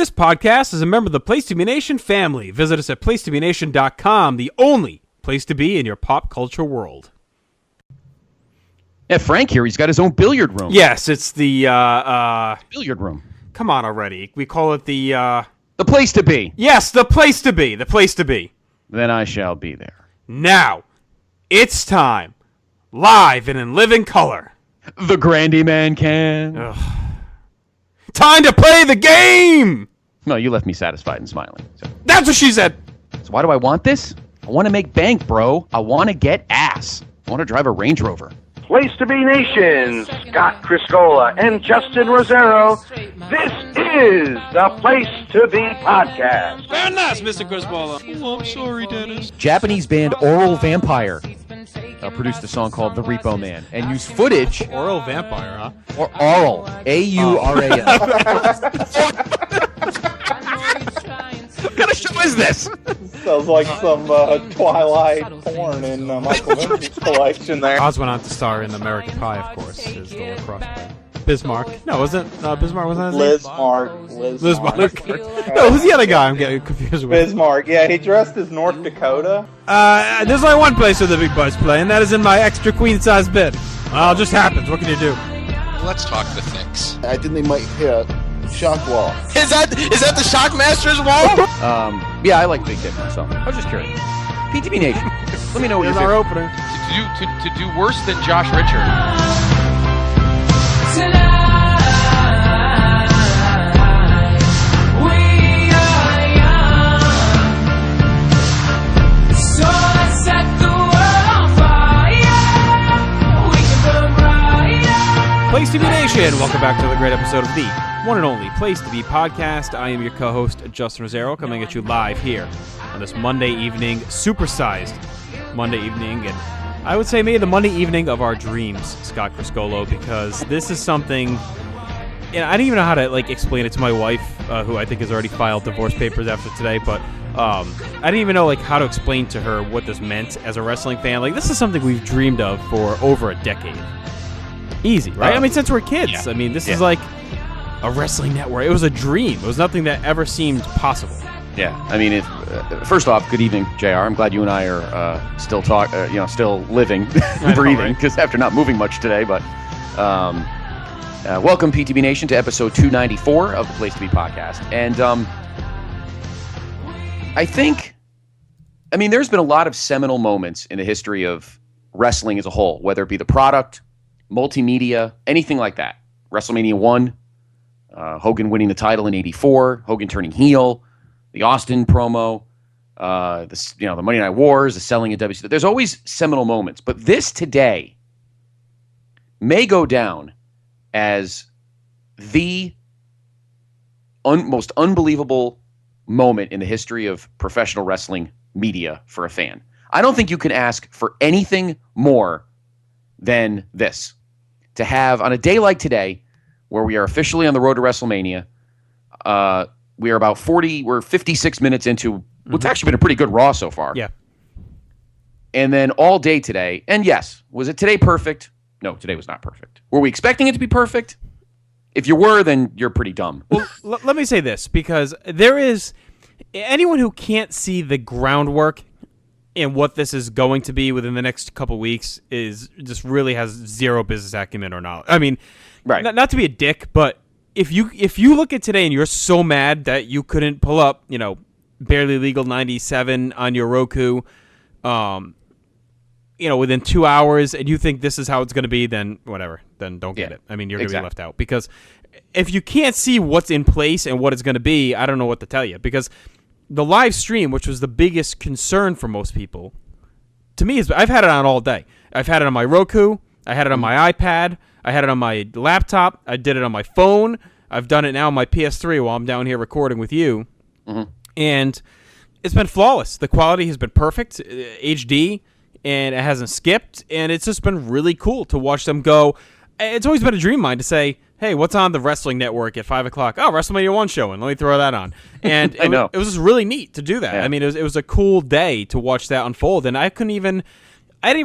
This podcast is a member of the Place to Be Nation family. Visit us at placetobenation.com, the only place to be in your pop culture world. Yeah, Frank here, he's got his own billiard room. Yes, it's the Billiard room. Come on already. We call it the place to be. Yes, the place to be. The place to be. Then I shall be there. Now, it's time. Live and in living color. The Grandy Man can. Ugh. Time to play the game! No, you left me satisfied and smiling. So That's what she said. why do I want this? I want to make bank, bro. I want to get ass. I want to drive a Range Rover. Place to Be Nation, Scott Criscola and Justin Rosero. This is the Place to Be Podcast. Very nice, Mr. Crisbola. Oh, I'm sorry, Dennis. Japanese band Oral Vampire produced a song called The Repo Man and used footage. Oral vampire, huh? Or Aural. A-U-R-A-L. What kind of show is this? Sounds like some Twilight porn in Michael Vincent's collection there. Oz went on to star in American Pie, of course, as the lacrosse player. Bismarck. No, wasn't Bismarck? Wasn't his name? Lismark. No, who's the other guy I'm getting confused with? Bismarck. Yeah, he dressed as North Dakota. There's only one place where the big boys play, and that is in my extra queen-size bed. Well, it just happens. What can you do? Let's talk the fix. I think they might hit shock wall. Is that the Shockmaster's wall? Yeah, I like Big Dick myself. I was just curious. PTB Nation, let me know what Here's you're our thinking. opener. To do worse than Josh Richard. Place to Be Nation, welcome back to the great episode of the one and only Place to Be Podcast. I am your co-host, Justin Rosero, coming at you live here on this Monday evening, supersized Monday evening, and I would say maybe the Monday evening of our dreams, Scott Criscolo, because this is something, and I didn't even know how to explain it to my wife, who I think has already filed divorce papers after today, but I didn't even know how to explain to her what this meant as a wrestling fan. This is something we've dreamed of for over a decade. Easy, right? I mean, since we're kids. Yeah. I mean, this is like a wrestling network. It was a dream. It was nothing that ever seemed possible. Yeah, I mean, first off, good evening, JR. I'm glad you and I are still still living, breathing, because after not moving much today. But welcome, PTB Nation, to episode 294 of the Place to Be podcast. And I mean, there's been a lot of seminal moments in the history of wrestling as a whole, whether it be the product, multimedia, anything like that. WrestleMania 1, Hogan winning the title in '84, Hogan turning heel, the Austin promo, the Monday Night Wars, the selling of WCW. There's always seminal moments, but this today may go down as the most unbelievable moment in the history of professional wrestling media for a fan. I don't think you can ask for anything more than this. To have, on a day like today, where we are officially on the road to WrestleMania, we are we're 56 minutes into what's actually been a pretty good Raw so far. Yeah. And then all day today, and yes, was it today perfect? No, today was not perfect. Were we expecting it to be perfect? If you were, then you're pretty dumb. Well, let me say this, because there is anyone who can't see the groundwork and what this is going to be within the next couple weeks is just really has zero business acumen or knowledge. I mean, right. Not to be a dick, but if you look at today and you're so mad that you couldn't pull up, Barely Legal 97 on your Roku, within 2 hours, and you think this is how it's going to be, then whatever. Then don't get it. I mean, you're going to be left out. Because if you can't see what's in place and what it's going to be, I don't know what to tell you. Because the live stream, which was the biggest concern for most people, to me, I've had it on all day. I've had it on my Roku. I had it on my iPad. I had it on my laptop. I did it on my phone. I've done it now on my PS3 while I'm down here recording with you. Mm-hmm. And it's been flawless. The quality has been perfect, HD, and it hasn't skipped. And it's just been really cool to watch them go. It's always been a dream of mine to say, hey, what's on the Wrestling Network at 5 o'clock? Oh, WrestleMania 1 showing. Let me throw that on. And it was just really neat to do that. Yeah. I mean, it was a cool day to watch that unfold. And I didn't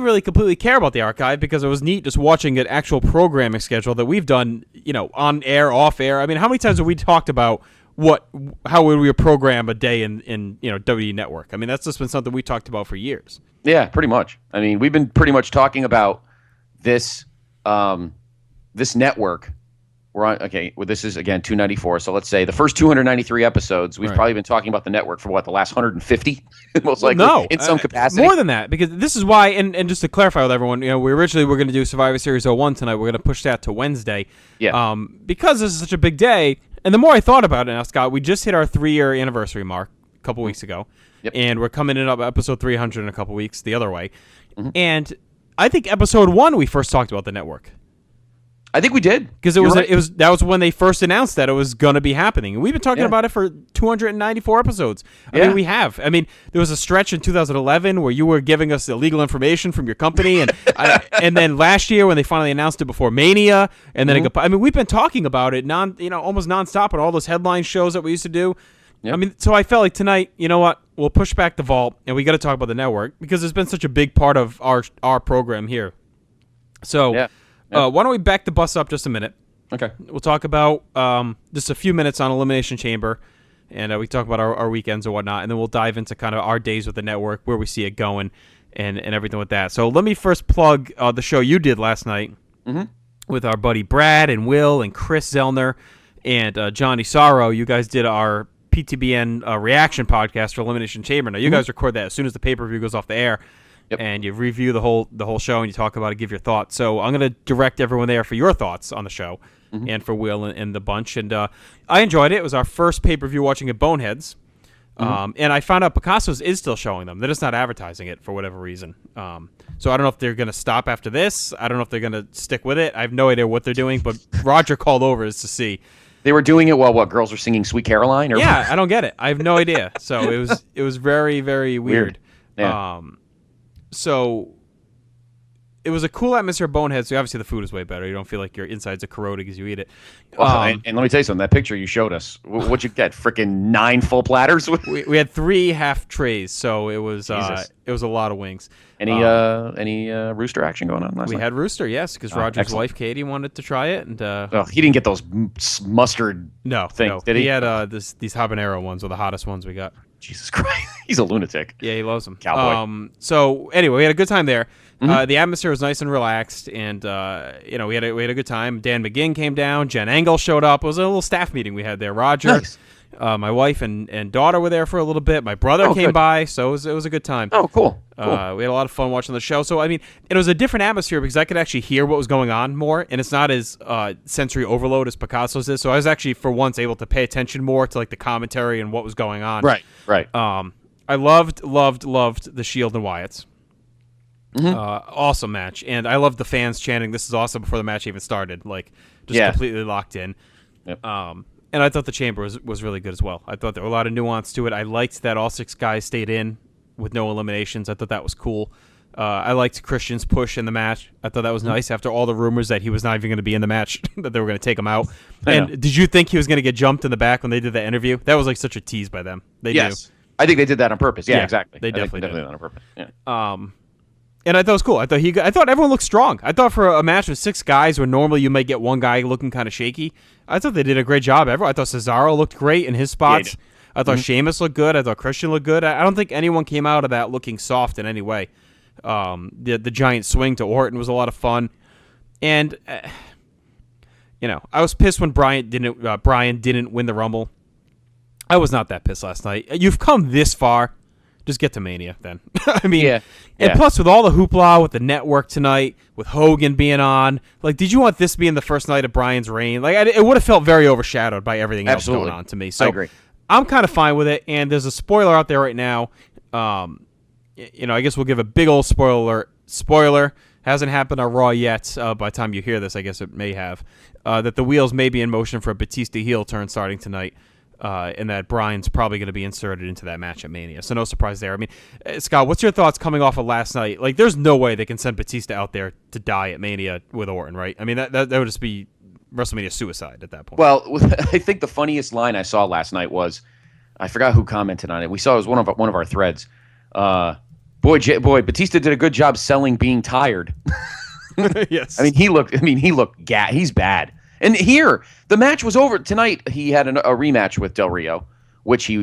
really completely care about the archive because it was neat just watching an actual programming schedule that we've done, on air, off air. I mean, how many times have we talked about how would we program a day in WWE Network? I mean, that's just been something we talked about for years. Yeah, pretty much. I mean, we've been pretty much talking about this this network. We're on, okay, well, this is, again, 294. So let's say the first 293 episodes, we've probably been talking about the network for, the last 150? Most likely, in some capacity. More than that, because this is why, and just to clarify with everyone, we originally were going to do Survivor Series 01 tonight. We're going to push that to Wednesday. Yeah. Because this is such a big day, and the more I thought about it now, Scott, we just hit our 3-year anniversary mark a couple weeks ago. Yep. And we're coming in up episode 300 in a couple weeks, the other way. Mm-hmm. And I think episode 1, we first talked about the network. I think we did, because that was when they first announced that it was going to be happening, and we've been talking about it for 294 episodes. I mean, we have. I mean, there was a stretch in 2011 where you were giving us illegal information from your company, and and then last year when they finally announced it before Mania, and then we've been talking about it almost nonstop on all those headline shows that we used to do. Yep. I mean, so I felt like tonight, you know what? We'll push back the vault, and we got to talk about the network because it's been such a big part of our program here. So. Yeah. Why don't we back the bus up just a minute? Okay. We'll talk about just a few minutes on Elimination Chamber, and we talk about our weekends and whatnot, and then we'll dive into kind of our days with the network, where we see it going, and everything with that. So let me first plug the show you did last night with our buddy Brad and Will and Chris Zellner and Johnny Sorrow. You guys did our PTBN reaction podcast for Elimination Chamber. Now, you guys record that as soon as the pay-per-view goes off the air. Yep. And you review the whole show, and you talk about it, give your thoughts. So I'm going to direct everyone there for your thoughts on the show, and for Will and the bunch. And I enjoyed it. It was our first pay-per-view watching at Boneheads. And I found out Picasso's is still showing them. They're just not advertising it for whatever reason. So I don't know if they're going to stop after this. I don't know if they're going to stick with it. I have no idea what they're doing, but Roger called over to see. They were doing it while girls were singing Sweet Caroline? Or yeah, I don't get it. I have no idea. So it was very, very weird. Yeah. So it was a cool atmosphere at Bonehead. So obviously the food is way better. You don't feel like your insides are corroded because you eat it. Well, and let me tell you something. That picture you showed us, what'd you get? Freaking 9 full platters? we had 3 half trays, so it was a lot of wings. Any rooster action going on last night? We had rooster, yes, because Roger's wife Katie wanted to try it, and he didn't get those mustard things, did he? He had these habanero ones, or the hottest ones we got. Jesus Christ, he's a lunatic. Yeah, he loves them. Cowboy. So anyway, we had a good time there. The atmosphere was nice and relaxed, and we had a good time. Dan McGinn came down. Jen Engel showed up. It was a little staff meeting we had there. Roger, nice. My wife and daughter were there for a little bit. My brother came by, so it was a good time. Oh, cool. We had a lot of fun watching the show. So, I mean, it was a different atmosphere because I could actually hear what was going on more, and it's not as sensory overload as Picasso's is. So I was actually, for once, able to pay attention more to like the commentary and what was going on. Right. I loved the Shield and Wyatts. Awesome match, and I loved the fans chanting "This is awesome" before the match even started. Like, just completely locked in. Yep. And I thought the chamber was really good as well. I thought there were a lot of nuance to it. I liked that all 6 guys stayed in with no eliminations. I thought that was cool. I liked Christian's push in the match. I thought that was nice after all the rumors that he was not even going to be in the match, that they were going to take him out. And did you think he was going to get jumped in the back when they did the interview? That was like such a tease by them. They knew. I think they did that on purpose. Yeah, exactly. They definitely did that on purpose. Yeah. And I thought it was cool. I thought everyone looked strong. I thought for a match with 6 guys where normally you might get one guy looking kind of shaky, I thought they did a great job. I thought Cesaro looked great in his spots. I thought Sheamus looked good. I thought Christian looked good. I don't think anyone came out of that looking soft in any way. The giant swing to Orton was a lot of fun. And, I was pissed when Brian didn't win the Rumble. I was not that pissed last night. You've come this far. Just get to Mania then. I mean, and plus with all the hoopla with the network tonight, with Hogan being on, like, did you want this being the first night of Brian's reign? Like, it would have felt very overshadowed by everything else going on to me. So I agree. I'm kind of fine with it. And there's a spoiler out there right now. I guess we'll give a big old spoiler. Hasn't happened on Raw yet. By the time you hear this, I guess it may have. That the wheels may be in motion for a Batista heel turn starting tonight. And that Brian's probably going to be inserted into that match at Mania. So no surprise there. I mean, Scott, what's your thoughts coming off of last night? Like, there's no way they can send Batista out there to die at Mania with Orton, right? I mean, that would just be WrestleMania suicide at that point. Well, I think the funniest line I saw last night was, I forgot who commented on it. We saw it was one of our threads. Boy, Batista did a good job selling being tired. Yes. I mean, he's bad. And here, the match was over. Tonight, he had a rematch with Del Rio, which he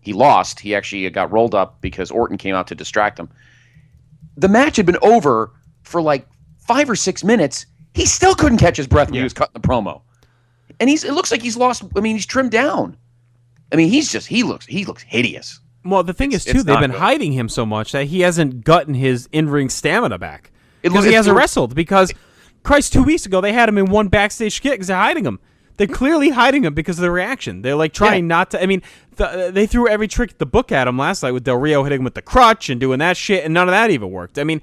lost. He actually got rolled up because Orton came out to distract him. The match had been over for like 5 or 6 minutes. He still couldn't catch his breath when he was cutting the promo. And it looks like he's lost. I mean, he's trimmed down. I mean, he looks hideous. Well, the thing is, too, they've been hiding him so much that he hasn't gotten his in-ring stamina back. Because he hasn't wrestled. Because, Christ, 2 weeks ago, they had him in one backstage skit because they're hiding him. They're clearly hiding him because of the reaction. They're like trying not to. I mean, they threw every trick at the book at him last night with Del Rio hitting him with the crutch and doing that shit, and none of that even worked. I mean,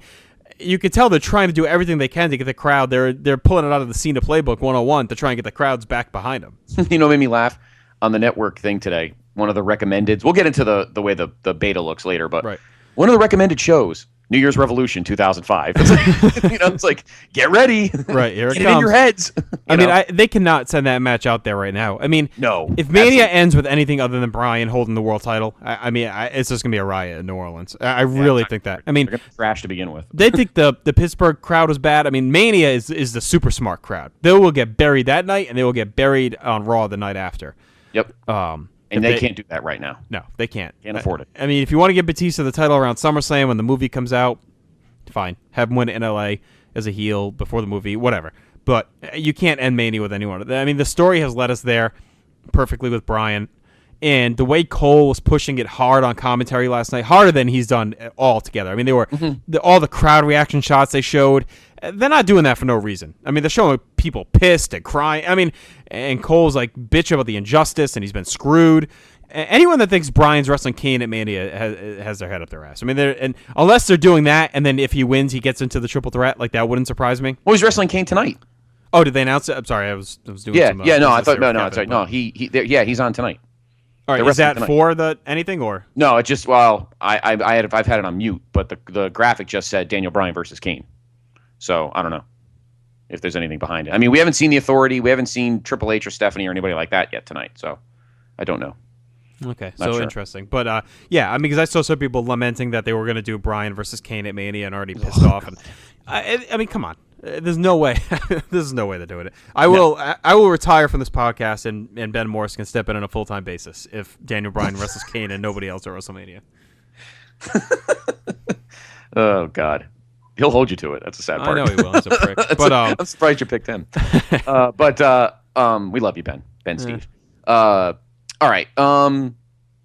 you could tell they're trying to do everything they can to get the crowd. They're pulling it out of the Cena Playbook 101 to try and get the crowds back behind them. You know what made me laugh? On the network thing today, one of the recommended. We'll get into the way the beta looks later, but one of the recommended shows. New Year's Revolution 2005. It's like, it's like, get ready. Right, here it get comes. It in your heads. I mean, they cannot send that match out there right now. I mean, no. If Mania ends with anything other than Bryan holding the world title, it's just going to be a riot in New Orleans. I really think that. I mean, they're going to trash to begin with. They think the Pittsburgh crowd was bad. I mean, Mania is the super smart crowd. They will get buried that night, and they will get buried on Raw the night after. Yep. And they can't do that right now. No, they can't. Can't afford it. I mean, if you want to give Batista the title around SummerSlam when the movie comes out, fine. Have him win in LA as a heel before the movie, whatever. But you can't end Mania with anyone. I mean, the story has led us there perfectly with Bryan. And the way Cole was pushing it hard on commentary last night, harder than he's done altogether. I mean, they were all the crowd reaction shots they showed. They're not doing that for no reason. I mean, they're showing people pissed and crying. I mean, and Cole's like bitch about the injustice and he's been screwed. Anyone that thinks Bryan's wrestling Kane at Mania has their head up their ass. I mean, and unless they're doing that, and then if he wins, he gets into the triple threat. Like that wouldn't surprise me. Well, he's wrestling Kane tonight. Oh, did they announce it? I'm sorry, I was doing. Yeah, some, no, I thought it's right. No, he's on tonight. All right, is that tonight. For the anything or no? It just I've had it on mute, but the graphic just said Daniel Bryan versus Kane. So I don't know if there's anything behind it. I mean, we haven't seen the Authority, we haven't seen Triple H or Stephanie or anybody like that yet tonight. So I don't know. Okay, so sure. Interesting. But, yeah, I mean, because I saw some people lamenting that they were going to do Bryan versus Kane at Mania and already pissed off. And I mean, come on. There's no way. There's no way they're doing it. I will retire from this podcast, and Ben Morris can step in on a full-time basis if Daniel Bryan wrestles Kane and nobody else at WrestleMania. Oh, God. He'll hold you to it. That's a sad part. I know he will. He's a prick. But, I'm surprised you picked him. But we love you, Ben. Ben Steve. All right.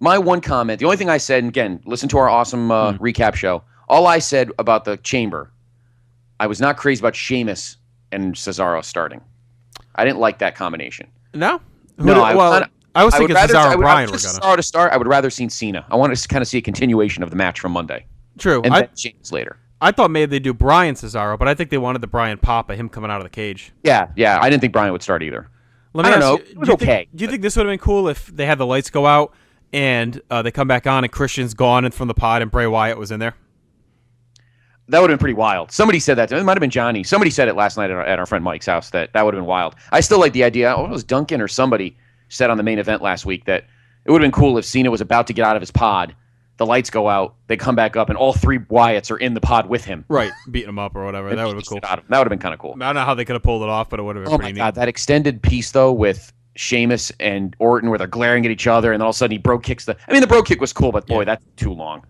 My one comment, the only thing I said, and again, listen to our awesome recap show. All I said about the Chamber, I was not crazy about Sheamus and Cesaro starting. I didn't like that combination. No? No, I was thinking Cesaro and Bryan were going to. Cesaro to start, I would rather seen Cena. I wanted to kind of see a continuation of the match from Monday. True. And then Sheamus later. I thought maybe they'd do Bryan Cesaro, but I think they wanted the Bryan pop of him coming out of the cage. Yeah. I didn't think Bryan would start either. I don't know. It was okay. Do you think this would have been cool if they had the lights go out and they come back on and Christian's gone and from the pod and Bray Wyatt was in there? That would have been pretty wild. Somebody said that. It might have been Johnny. Somebody said it last night at our friend Mike's house that would have been wild. I still like the idea. It was Duncan or somebody said on the main event last week that it would have been cool if Cena was about to get out of his pod. The lights go out, they come back up, and all three Wyatts are in the pod with him. Right, beating him up or whatever. That would have been cool. That would have been kind of cool. I don't know how they could have pulled it off, but it would have been pretty neat. Oh, my God. That extended piece, though, with Sheamus and Orton where they're glaring at each other, and then all of a sudden he bro kicks the... I mean, the bro kick was cool, but boy, that's too long.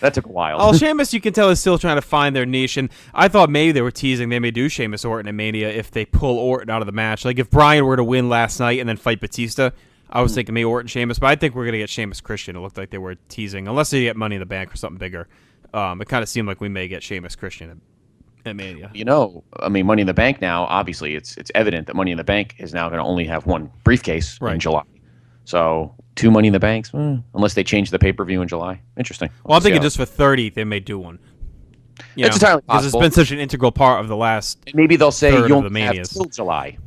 That took a while. Oh, Sheamus, you can tell, is still trying to find their niche, and I thought maybe they were teasing they may do Sheamus Orton at Mania if they pull Orton out of the match. Like, if Bryan were to win last night and then fight Batista... I was thinking maybe Orton Sheamus, but I think we're going to get Sheamus Christian. It looked like they were teasing, unless they get Money in the Bank or something bigger. It kind of seemed like we may get Sheamus Christian at Mania. I mean, Money in the Bank now, obviously, it's evident that Money in the Bank is now going to only have one briefcase in July. So, 2 Money in the Banks, unless they change the pay-per-view in July. Interesting. Well, I'm thinking just for 30, they may do one. It's entirely possible. Because it's been such an integral part of the last Maybe they'll say you only only have till July.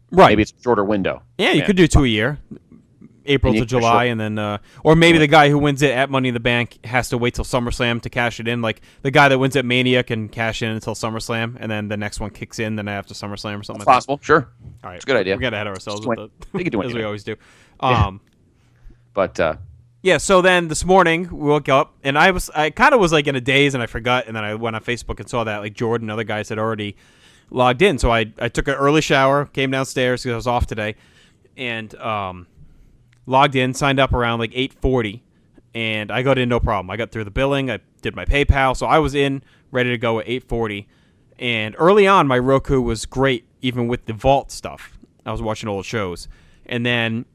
Right. Maybe it's a shorter window. Yeah, you could do 2 a year. April to July, and then, or maybe the guy who wins it at Money in the Bank has to wait till SummerSlam to cash it in. Like the guy that wins at Mania can cash in until SummerSlam, and then the next one kicks in then after SummerSlam or something. That's possible, sure. All right, it's a good idea. We got ahead of ourselves with as we always do. But yeah. So then this morning we woke up, and I kind of was like in a daze, and I forgot, and then I went on Facebook and saw that like Jordan and other guys had already logged in. So I took an early shower, came downstairs because I was off today, and logged in, signed up around like 8:40, and I got in no problem. I got through the billing. I did my PayPal, so I was in, ready to go at 8:40. And early on, my Roku was great, even with the Vault stuff. I was watching old shows. And then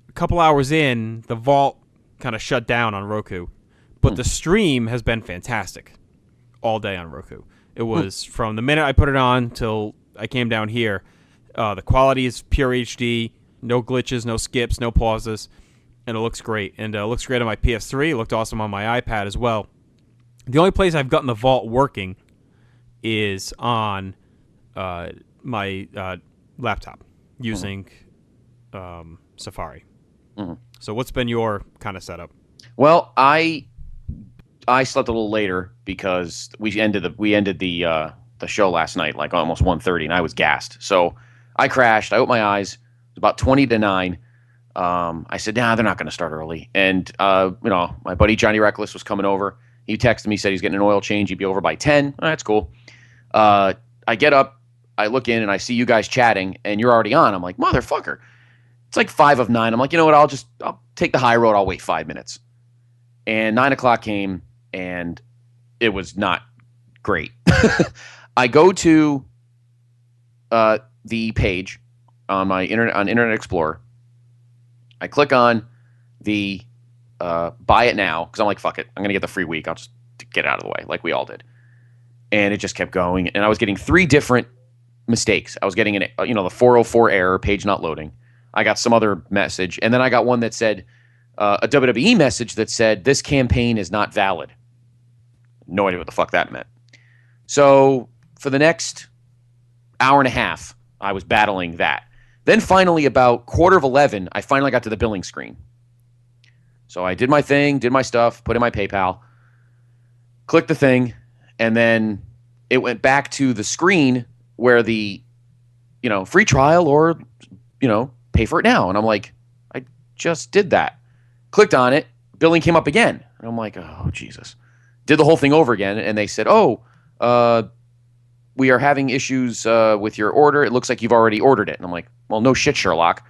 a couple hours in, the Vault kind of shut down on Roku. But the stream has been fantastic all day on Roku. It was from the minute I put it on till I came down here. The quality is pure HD, no glitches, no skips, no pauses, and it looks great. And it looks great on my PS3. It looked awesome on my iPad as well. The only place I've gotten the Vault working is on my laptop using Safari. So what's been your kind of setup? Well, I slept a little later because we ended the show last night like almost 1:30, and I was gassed. So I crashed. I opened my eyes. It was about 20 to 9. I said, nah, they're not going to start early. And my buddy Johnny Reckless was coming over. He texted me, said he's getting an oil change. He'd be over by 10. Oh, that's cool. I get up, I look in, and I see you guys chatting, and you're already on. I'm like, motherfucker. It's like 5 of 9. I'm like, you know what? I'll take the high road. I'll wait 5 minutes. And 9 o'clock came, and it was not great. I go to the page on my Internet Explorer. I click on the buy it now because I'm like, fuck it. I'm going to get the free week. I'll just get it out of the way like we all did. And it just kept going. And I was getting 3 different mistakes. I was getting the 404 error, page not loading. I got some other message. And then I got one that said, a WWE message that said, this campaign is not valid. No idea what the fuck that meant. So for the next hour and a half, I was battling that. Then finally, about 10:45, I finally got to the billing screen. So I did my thing, did my stuff, put in my PayPal, clicked the thing, and then it went back to the screen where the, free trial or, pay for it now. And I'm like, I just did that. Clicked on it, billing came up again. And I'm like, oh, Jesus. Did the whole thing over again, and they said, we are having issues with your order. It looks like you've already ordered it. And I'm like, well, no shit, Sherlock.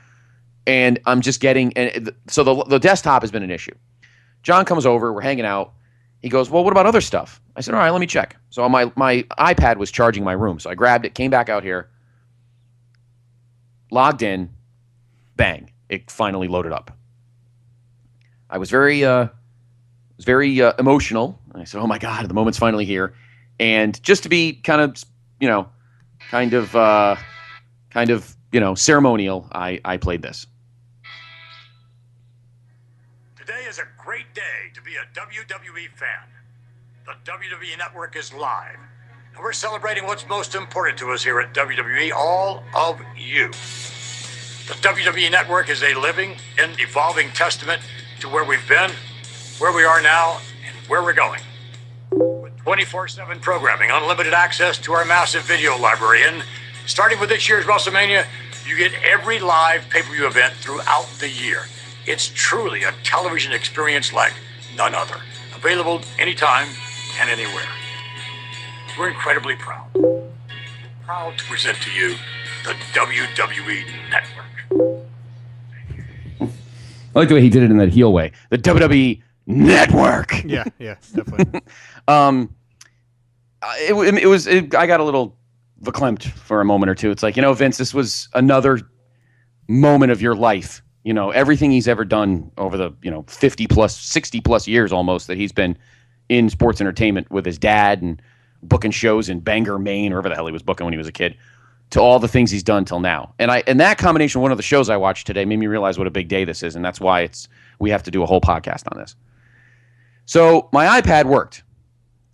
And I'm just getting, so the desktop has been an issue. John comes over, we're hanging out. He goes, well, what about other stuff? I said, all right, let me check. So my iPad was charging my room. So I grabbed it, came back out here, logged in, bang, it finally loaded up. I was very emotional. I said, oh my God, the moment's finally here. And just to be kind of ceremonial, I played this. Today is a great day to be a WWE fan. The WWE Network is live, and we're celebrating what's most important to us here at WWE, all of you. The WWE Network is a living and evolving testament to where we've been, where we are now, and where we're going. With 24/7 programming, unlimited access to our massive video library, and starting with this year's WrestleMania, you get every live pay-per-view event throughout the year. It's truly a television experience like none other. Available anytime and anywhere. We're incredibly proud. Proud to present to you the WWE Network. I like the way he did it in that heel way. The WWE Network. Yeah, definitely. I got a little verklempt for a moment or two. It's like, Vince, this was another moment of your life. Everything he's ever done over the, 50 plus, 60 plus years almost that he's been in sports entertainment with his dad and booking shows in Bangor, Maine, or wherever the hell he was booking when he was a kid, to all the things he's done till now. And that combination, one of the shows I watched today made me realize what a big day this is. And that's why we have to do a whole podcast on this. So my iPad worked.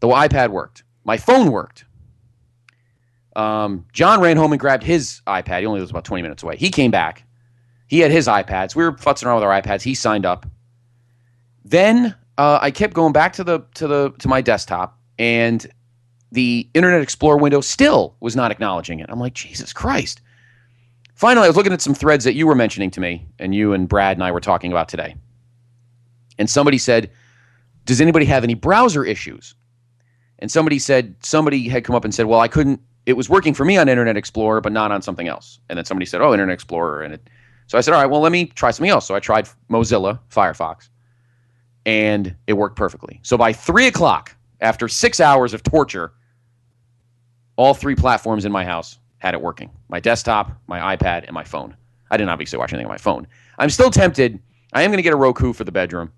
The iPad worked. My phone worked. John ran home and grabbed his iPad. He only was about 20 minutes away. He came back. He had his iPads. We were futzing around with our iPads. He signed up. Then I kept going back to my desktop, and the Internet Explorer window still was not acknowledging it. I'm like, Jesus Christ. Finally, I was looking at some threads that you were mentioning to me, and you and Brad and I were talking about today. And somebody said, does anybody have any browser issues? And somebody had come up and said, well, I couldn't it was working for me on Internet Explorer, but not on something else. And then somebody said, "Oh, Internet Explorer," so I said, "All right, well, let me try something else." So I tried Mozilla Firefox, and it worked perfectly. So by 3:00, after 6 hours of torture, all 3 platforms in my house had it working: my desktop, my iPad, and my phone. I didn't obviously watch anything on my phone. I'm still tempted. I am going to get a Roku for the bedroom.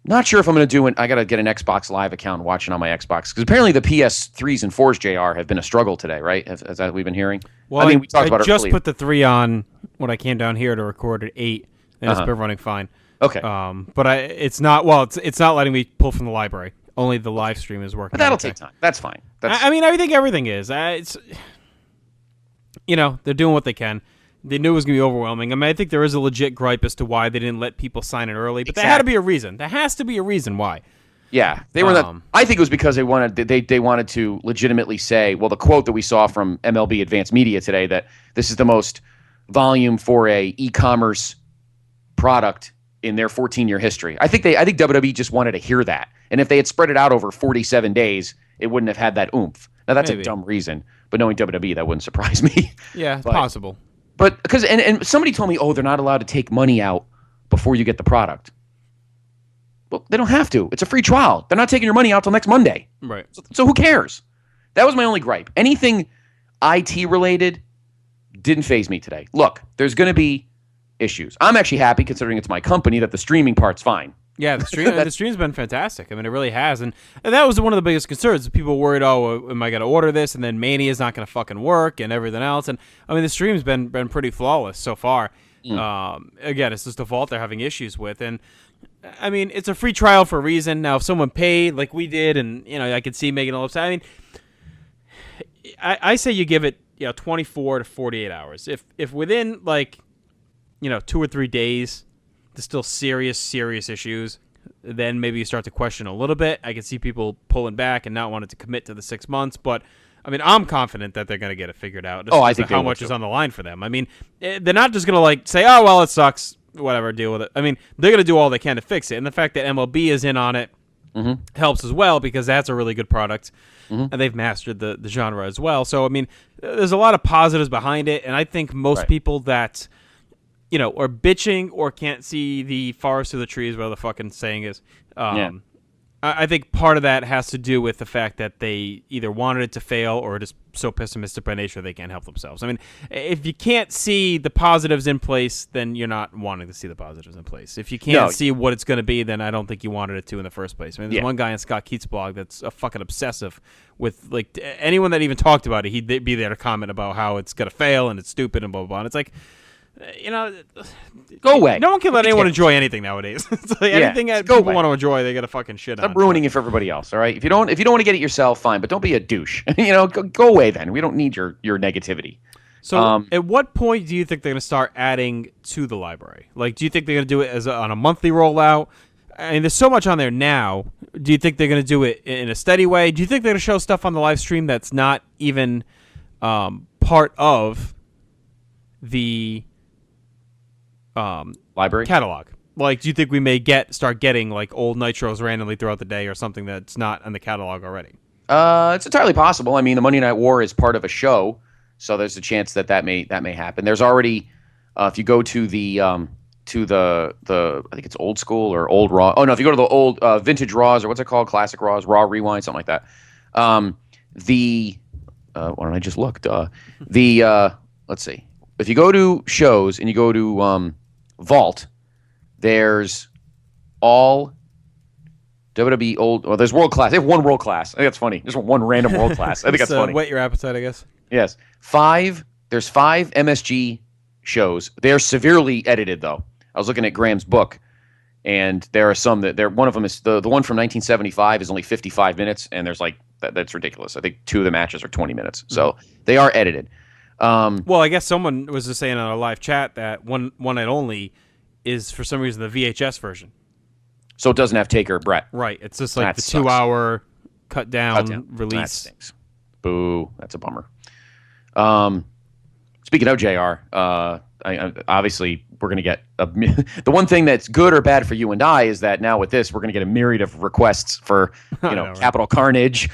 Not sure if I'm going to do it. I got to get an Xbox Live account and watch it on my Xbox, because apparently the PS3s and 4s, JR, have been a struggle today, right? As that we've been hearing. Well, I mean, we talked about it earlier. I just put the 3 on when I came down here to record at 8, and it's been running fine. Okay. But it's not. Well, it's not letting me pull from the library. Only the live stream is working. But that'll take time. That's fine. I mean, I think everything is. It's, they're doing what they can. They knew it was going to be overwhelming. I mean, I think there is a legit gripe as to why they didn't let people sign it early, but there had to be a reason. There has to be a reason why. Yeah, they were. I think it was because they wanted to legitimately say, well, the quote that we saw from MLB Advanced Media today, that this is the most volume for a e-commerce product in their 14-year history. I think WWE just wanted to hear that, and if they had spread it out over 47 days, it wouldn't have had that oomph. Now that's a dumb reason, but knowing WWE, that wouldn't surprise me. Yeah, it's possible. But because and somebody told me, oh, they're not allowed to take money out before you get the product. Well, they don't have to. It's a free trial. They're not taking your money out till next Monday. Right. So who cares? That was my only gripe. Anything IT related didn't faze me today. Look, there's going to be issues. I'm actually happy, considering it's my company, that the streaming part's fine. Yeah, the stream's been fantastic. I mean, it really has. And that was one of the biggest concerns. People were worried, oh, am I going to order this? And then Mania's not going to fucking work and everything else. And, I mean, the stream's been pretty flawless so far. Again, it's just a fault they're having issues with. And, I mean, it's a free trial for a reason. Now, if someone paid like we did, and, I could see Megan upset. I mean, I say you give it, 24 to 48 hours. If within, 2 or 3 days, there's still serious issues, then maybe you start to question a little bit. I can see people pulling back and not wanting to commit to the 6 months, but I mean, I'm confident that they're going to get it figured out. I think how much is on the line for them. I mean, they're not just going to say, oh, well, it sucks, whatever, deal with it. I mean, they're going to do all they can to fix it, and the fact that MLB is in on it helps as well, because that's a really good product, and they've mastered the genre as well. So, I mean, there's a lot of positives behind it, and I think most people that or bitching or can't see the forest through the trees, whatever the fucking saying is. I think part of that has to do with the fact that they either wanted it to fail or are just so pessimistic by nature they can't help themselves. I mean, if you can't see the positives in place, then you're not wanting to see the positives in place. If you can't see what it's going to be, then I don't think you wanted it to in the first place. I mean, there's one guy in Scott Keats' blog that's a fucking obsessive with, anyone that even talked about it, he'd be there to comment about how it's going to fail and it's stupid and blah, blah, blah. And it's like, go away. No one can let anyone enjoy anything nowadays. It's anything that people want to enjoy, they got to fucking shit on. Stop ruining it for everybody else. All right. If you don't want to get it yourself, fine, but don't be a douche. Go away then. We don't need your negativity. So, at what point do you think they're going to start adding to the library? Do you think they're going to do it on a monthly rollout? I mean, there's so much on there now. Do you think they're going to do it in a steady way? Do you think they're going to show stuff on the live stream that's not even part of the library catalog? Do you think we may start getting old Nitros randomly throughout the day or something that's not in the catalog already? It's entirely possible. I mean, the Monday Night War is part of a show, so there's a chance that may happen. There's already, if you go to the I think it's old school or old Raw. Oh no, if you go to the old vintage Raws, or what's it called, classic Raws, Raw Rewind, something like that. Why don't I just look? Let's see. If you go to shows and you go to Vault, there's all WWE old. Well, there's World Class. They have one World Class. I think that's funny. Just one random World Class. I think that's funny. Whet your appetite, I guess. Yes. There's 5 MSG shows. They're severely edited, though. I was looking at Graham's book, and there are some that one of them is the one from 1975 is only 55 minutes, and there's that's ridiculous. I think 2 of the matches are 20 minutes, so they are edited. Well, I guess someone was just saying on a live chat that one night only is for some reason the VHS version. So it doesn't have Taker or Brett. Right. It's just the 2-hour cut down release. That stinks. Boo. That's a bummer. So Speaking of JR, obviously we're going to get the one thing that's good or bad for you and I is that now with this we're going to get a myriad of requests for Capital Carnage,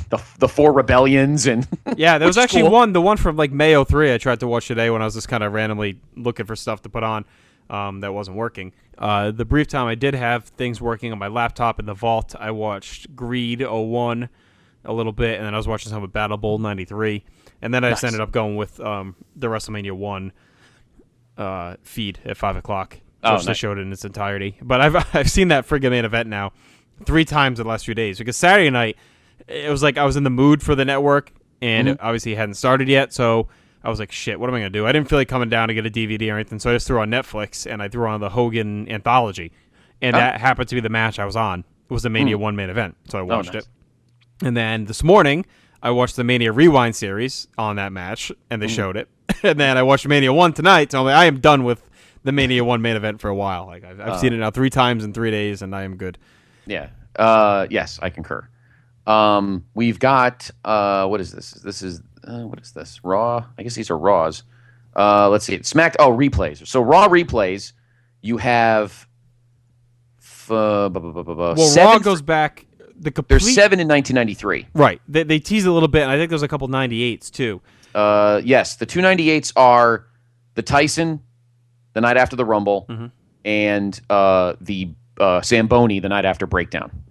the 4 rebellions, and yeah, there was actually the one from like May 03 I tried to watch today when I was just kind of randomly looking for stuff to put on that wasn't working. The brief time I did have things working on my laptop in the vault, I watched Greed 01 a little bit, and then I was watching some of Battle Bowl 93. And then I just ended up going with the WrestleMania 1 feed at 5 o'clock. Which they showed it in its entirety. But I've seen that friggin' main event now 3 times in the last few days. Because Saturday night, it was like I was in the mood for the network, and it obviously hadn't started yet. So I was like, shit, what am I going to do? I didn't feel like coming down to get a DVD or anything. So I just threw on Netflix, and I threw on the Hogan Anthology. And that happened to be the match I was on. It was the Mania 1 main event. So I watched it. And then this morning, I watched the Mania Rewind series on that match, and they showed it. And then I watched Mania 1 tonight, so I am done with the Mania 1 main event for a while. Like I've seen it now 3 times in 3 days, and I am good. Yeah. Yes, I concur. We've got what is this? What is this? Raw? I guess these are Raws. Let's see. Replays. So Raw replays, you have Raw goes back. There's 7 in 1993. Right. They tease a little bit, and I think there's a couple 98s too. Yes, the 2 98s are the Tyson, the night after the Rumble, and the Zamboni, the night after Breakdown.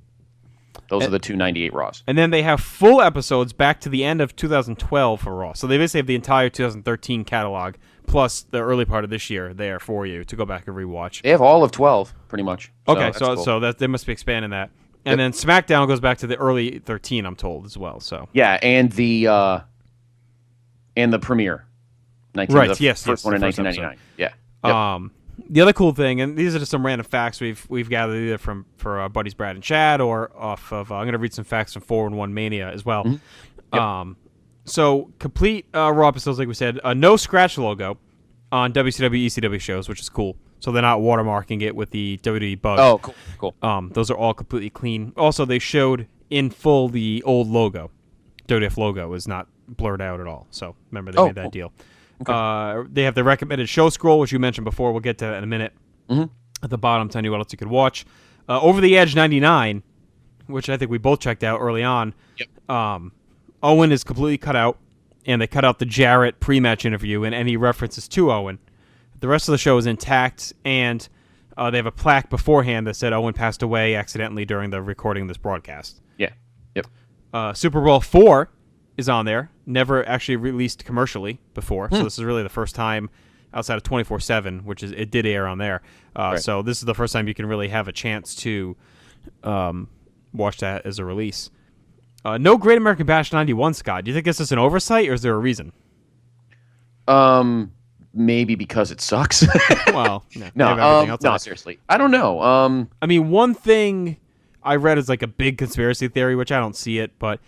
Those are the 2 98 Raws. And then they have full episodes back to the end of 2012 for Raw. So they basically have the entire 2013 catalog, plus the early part of this year there for you to go back and rewatch. They have all of 12, pretty much. Okay, so that they must be expanding that. And then SmackDown goes back to the early 13, I'm told, as well. So yeah, and the premiere, first one in 1999. Yeah. Yep. The other cool thing, and these are just some random facts we've gathered either for our buddies Brad and Chad or off of. I'm going to read some facts from 411 Mania as well. Yep. So complete Raw episodes, like we said, no scratch logo on WCW, ECW shows, which is cool. So they're not watermarking it with the WWE bug. Oh, cool. Those are all completely clean. Also, they showed in full the old logo. WWF logo is not blurred out at all. So remember, they made that deal. Okay. They have the recommended show scroll, which you mentioned before. We'll get to that in a minute. At the bottom, telling you what else you could watch. Over the Edge 99, which I think we both checked out early on. Yep. Owen is completely cut out, and they cut out the Jarrett pre-match interview and any references to Owen. The rest of the show is intact, and they have a plaque beforehand that said Owen passed away accidentally during the recording of this broadcast. Yeah. Yep. Super Bowl 4 is on there. Never actually released commercially before, so this is really the first time outside of 24/7, which is it did air on there. Right. So this is the first time you can really have a chance to watch that as a release. No Great American Bash 91, Scott. Do you think this is an oversight, or is there a reason? Maybe because it sucks. Well, no, seriously. I don't know. I mean, one thing I read is like a big conspiracy theory, which I don't see it, but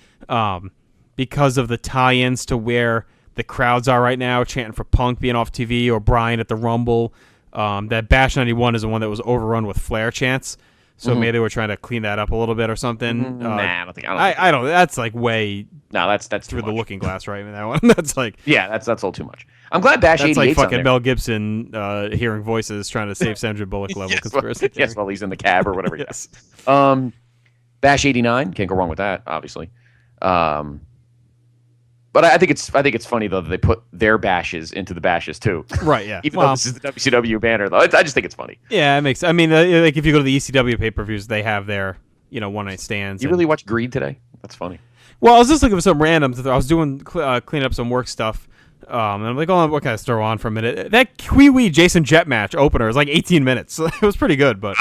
because of the tie-ins to where the crowds are right now, chanting for Punk being off TV or Bryan at the Rumble, that Bash 91 is the one that was overrun with Flair chants. So maybe they were trying to clean that up a little bit or something. I don't think. I don't. That's like way. No, that's through the looking glass, right? That one. That's like. Yeah, that's a little too much. I'm glad Bash 88's That's like fucking Mel Gibson hearing voices trying to save Sandra Bullock level conspiracy. Yes, while he's in the cab or whatever. Yes. Bash 89 can't go wrong with that, obviously. But I think it's funny though that they put their bashes into the bashes too. Right. Yeah. Even though this is the WCW banner, though, I just think it's funny. Yeah, it makes. I mean, like if you go to the ECW pay-per-views, they have their one night stands. You really watch Greed today? That's funny. Well, I was just looking for some randoms. I was doing cleaning up some work stuff, and I'm like, oh, what can I throw on for a minute? That Kiwi Jason Jet match opener was like 18 minutes. It was pretty good, but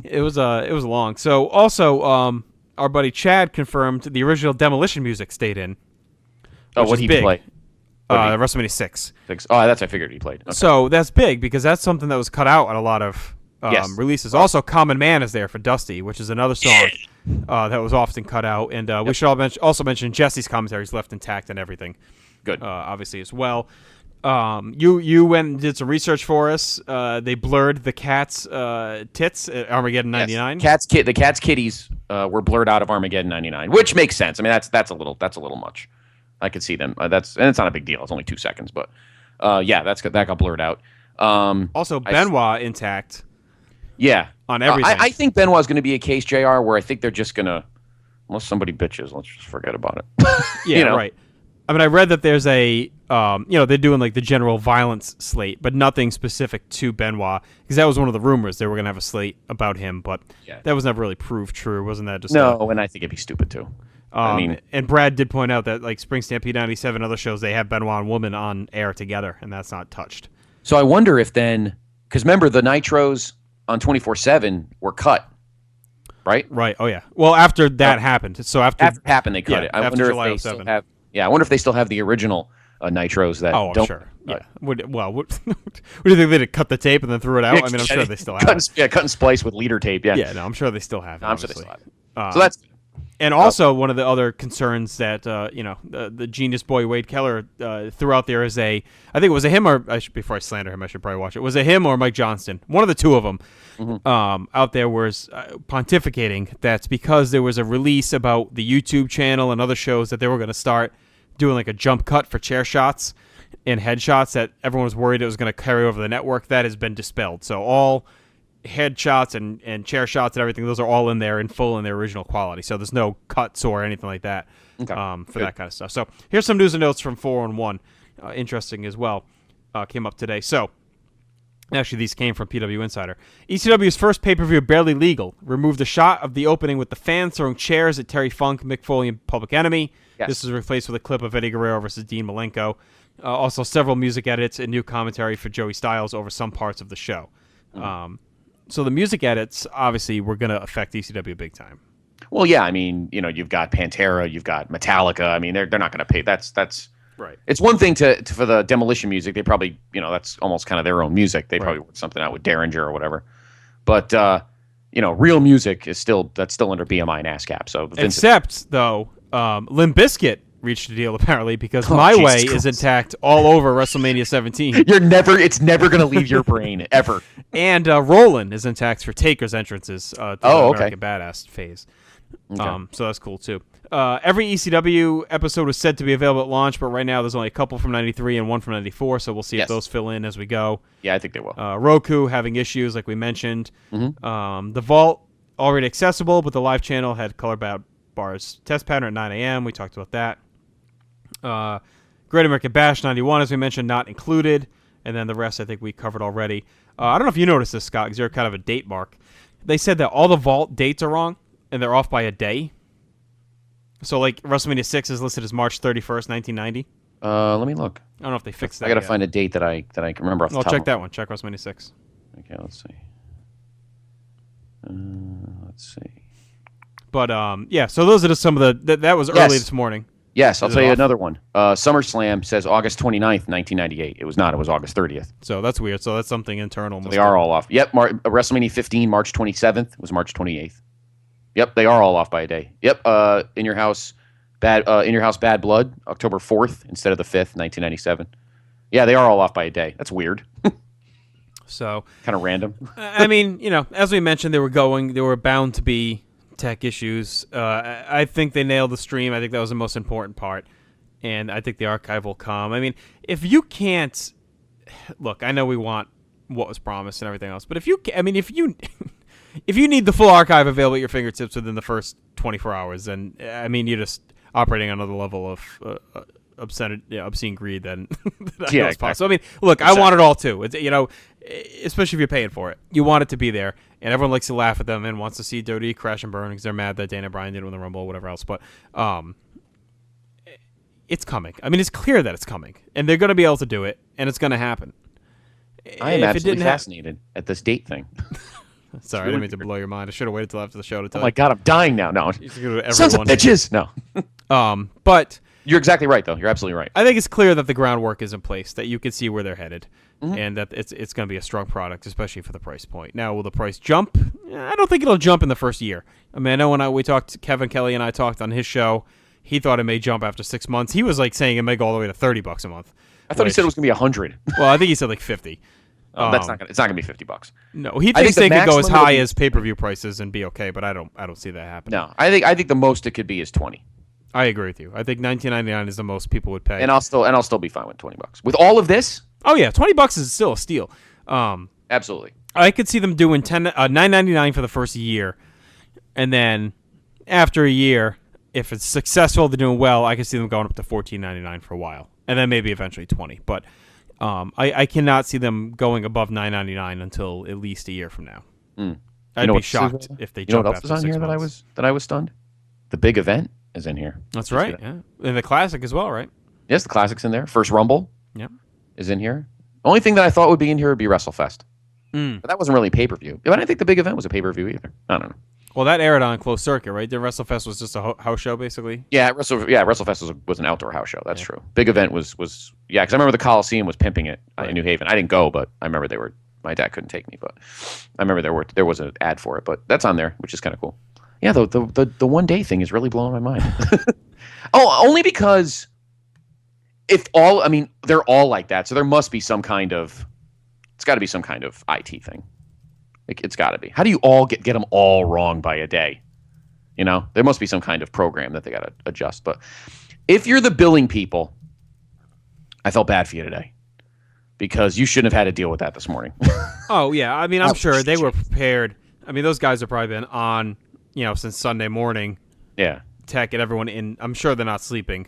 it was long. So also, our buddy Chad confirmed the original Demolition music stayed in. Oh, what he played? WrestleMania 6. Oh, that's I figured he played. Okay. So that's big because that's something that was cut out on a lot of releases. Also, Common Man is there for Dusty, which is another song that was often cut out. And we should also mention Jesse's commentary is left intact and everything. Good. Obviously, as well. You went and did some research for us. They blurred the cat's tits at Armageddon 99. Yes. The cat's kitties were blurred out of Armageddon 99, which makes sense. I mean, that's a little much. I could see them. And it's not a big deal. It's only 2 seconds, but Yeah, that got blurred out. Also, Benoit intact. Yeah. On everything. I think Benoit's going to be a case, JR, where I think they're just going to, unless somebody bitches, let's just forget about it. Yeah, right. I mean, I read that there's a, they're doing like the general violence slate, but nothing specific to Benoit, because that was one of the rumors. They were going to have a slate about him, but that was never really proved true. Wasn't that just and I think it'd be stupid too. And Brad did point out that like Spring Stampede 97, other shows, they have Benoit and Woman on air together, and that's not touched. So I wonder if then, because remember the Nitros on 24/7 were cut, right? Right. Oh yeah. Well, after that happened. So after it happened, they cut it. I wonder if they still have. Yeah, I wonder if they still have the original Nitros that. Oh, don't, sure. Yeah. What do you think they did? Cut the tape and then threw it out? I mean, I'm sure they still have it. Cut and splice with leader tape. Yeah. Yeah. No, I'm sure they still have it. I'm sure they still have it. So that's. And also, one of the other concerns that the genius boy Wade Keller threw out there is I think it was a him or before I slander him, I should probably watch it. Was it him or Mike Johnston? One of the two of them out there was pontificating that's because there was a release about the YouTube channel and other shows that they were going to start doing like a jump cut for chair shots and headshots that everyone was worried it was going to carry over the network. That has been dispelled. So all headshots and chair shots and everything, those are all in there in full in their original quality. So there's no cuts or anything like that for that kind of stuff. So here's some news and notes from 4-on-1. Interesting as well. Came up today. So actually these came from PW Insider. ECW's first pay-per-view, Barely Legal, removed a shot of the opening with the fans throwing chairs at Terry Funk, Mick Foley, and Public Enemy. Yes. This was replaced with a clip of Eddie Guerrero versus Dean Malenko. Also several music edits and new commentary for Joey Styles over some parts of the show. So the music edits, obviously, were going to affect ECW big time. Well, yeah, I mean, you've got Pantera, you've got Metallica. I mean, they're not going to pay. That's right. It's one thing for the Demolition music. They probably, that's almost kind of their own music. They probably work something out with Derringer or whatever. But real music is still under BMI and ASCAP. So except though, Limp Bizkit reached a deal apparently because My Way is intact all over WrestleMania 17. It's never going to leave your brain ever. And Rollin' is intact for Taker's entrances to the American Badass phase. Okay. So that's cool too. Every ECW episode was said to be available at launch, but right now there's only a couple from 93 and one from 94, so we'll see if those fill in as we go. Yeah, I think they will. Roku having issues like we mentioned. The Vault already accessible, but the live channel had color bars test pattern at 9 a.m. We talked about that. Great American Bash 91, as we mentioned, not included. And then the rest I think we covered already. I don't know if you noticed this, Scott, because you're kind of a date mark. They said that all the Vault dates are wrong, and they're off by a day. So, like, WrestleMania 6 is listed as March 31st, 1990. Let me look. I don't know if they fixed that. I got to find a date that I can remember off the top. Check that one. Check WrestleMania 6. Okay, let's see. Let's see. But, so those are just some of the... That was early this morning. Yes, I'll tell you another one. SummerSlam says August 29th, 1998. It was not. It was August 30th. So that's weird. So that's something internal. So they are all off. Yep, WrestleMania 15, March 27th. was March 28th. Yep, they are all off by a day. Yep, In Your House, Bad Blood, October 4th instead of the 5th, 1997. Yeah, they are all off by a day. That's weird. So kind of random. I mean, as we mentioned, they were bound to be tech issues. I think they nailed the stream. I think that was the most important part, and I think the archive will come. I mean, if you can't look, I know we want what was promised and everything else, but if you need the full archive available at your fingertips within the first 24 hours, then I mean you're just operating on another level of obscene greed than that is possible. So, I mean, look, I want it all too. It's, especially if you're paying for it, you want it to be there, and everyone likes to laugh at them and wants to see WWE crash and burn because they're mad that Dana Bryan didn't win the Rumble or whatever else. But it's coming. I mean, it's clear that it's coming, and they're going to be able to do it, and it's going to happen. I am absolutely fascinated at this date thing. Sorry, I didn't mean to blow your mind. I should have waited till after the show to tell you. Oh my God, I'm dying now. No, sons of bitches. No. But you're exactly right, though. You're absolutely right. I think it's clear that the groundwork is in place, that you can see where they're headed, and that it's going to be a strong product, especially for the price point. Now, will the price jump? I don't think it'll jump in the first year. I mean, I know when we talked, Kevin Kelly and I talked on his show, he thought it may jump after 6 months. He was like saying it may go all the way to $30 a month. I thought he said it was going to be 100. Well, I think he said like 50. It's not going to be $50. No, he thinks they could go as high as pay-per-view prices and be okay, but I don't see that happening. No, I think the most it could be is 20. I agree with you. I think $19.99 is the most people would pay, and I'll still be fine with $20 with all of this. Oh yeah, $20 is still a steal. Absolutely. I could see them doing $9.99 for the first year, and then after a year, if it's successful, they're doing well. I could see them going up to $14.99 for a while, and then maybe eventually $20. But I cannot see them going above $9.99 until at least a year from now. I'd be shocked if they jump after 6 months. You know what else is on here that I was stunned? The big event is in here. That's right. Yeah, and the classic as well, right? Yes, the classic's in there. First Rumble. Yep. Is in here. Only thing that I thought would be in here would be WrestleFest. But that wasn't really pay-per-view. But I didn't think the big event was a pay-per-view either. I don't know. Well, that aired on closed circuit, right? The WrestleFest was just a house show, basically. Yeah, WrestleFest was an outdoor house show. That's true. Big event was because I remember the Coliseum was pimping it in New Haven. I didn't go, but I remember my dad couldn't take me, but I remember there was an ad for it. But that's on there, which is kind of cool. Yeah, the 1 day thing is really blowing my mind. Only because they're all like that, so there must be some kind of. It's got to be some kind of IT thing. It's got to be. How do you all get them all wrong by a day? You know, there must be some kind of program that they got to adjust. But if you're the billing people, I felt bad for you today because you shouldn't have had to deal with that this morning. Oh yeah, I mean, I'm sure they were prepared. I mean, those guys have probably been on, since Sunday morning. Yeah, tech and everyone in. I'm sure they're not sleeping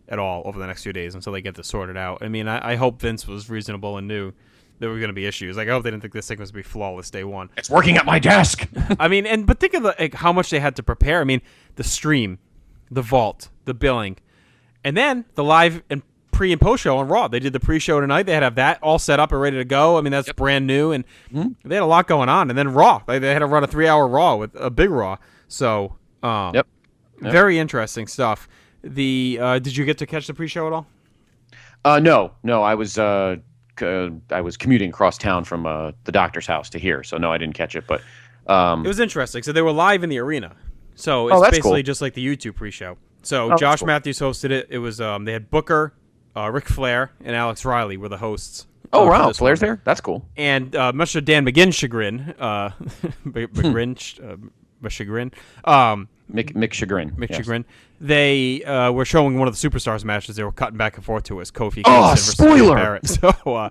at all over the next few days until they get this sorted out. I mean, I hope Vince was reasonable and knew there were going to be issues. Like, I hope they didn't think this thing was going to be flawless day one. It's working at my desk. I mean, but think of how much they had to prepare. I mean, the stream, the vault, the billing, and then the live and pre and post show on Raw. They did the pre-show tonight. They had to have that all set up and ready to go. I mean, that's brand new, and they had a lot going on. And then Raw, they had to run a 3-hour Raw with a big Raw. So, very interesting stuff. Did you get to catch the pre-show at all? No, I was commuting across town from the doctor's house to here, so no, I didn't catch it. But it was interesting. So they were live in the arena. So it's basically just like the YouTube pre-show. So Josh Matthews hosted it. It was they had Booker, Ric Flair, and Alex Riley were the hosts. Oh wow, Flair's there. That's cool. And much to Dan McGinn's chagrin, Mick Chagrin. They were showing one of the Superstars matches. They were cutting back and forth to us. Kofi Kingston versus spoiler! Barrett. So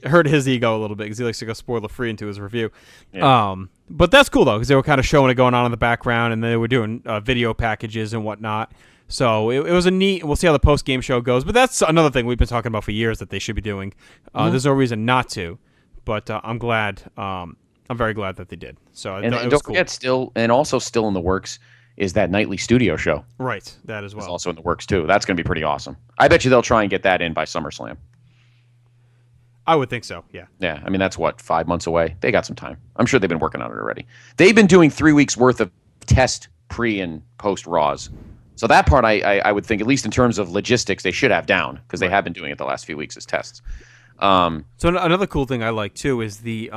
hurt his ego a little bit because he likes to go spoiler free into his review. Yeah. But that's cool though because they were kind of showing it going on in the background and they were doing video packages and whatnot. So it was a neat. We'll see how the post game show goes. But that's another thing we've been talking about for years that they should be doing. There's no reason not to. But I'm glad. I'm very glad that they did. So and it was don't cool. forget, still in the works is that nightly studio show. Right, that as well. It's also in the works too. That's going to be pretty awesome. I bet you they'll try and get that in by SummerSlam. I would think so, yeah. Yeah, I mean, that's 5 months away. They got some time. I'm sure they've been working on it already. They've been doing 3 weeks worth of test pre and post Raws. So that part I would think, at least in terms of logistics, they should have down because they have been doing it the last few weeks as tests. So another cool thing I like too is the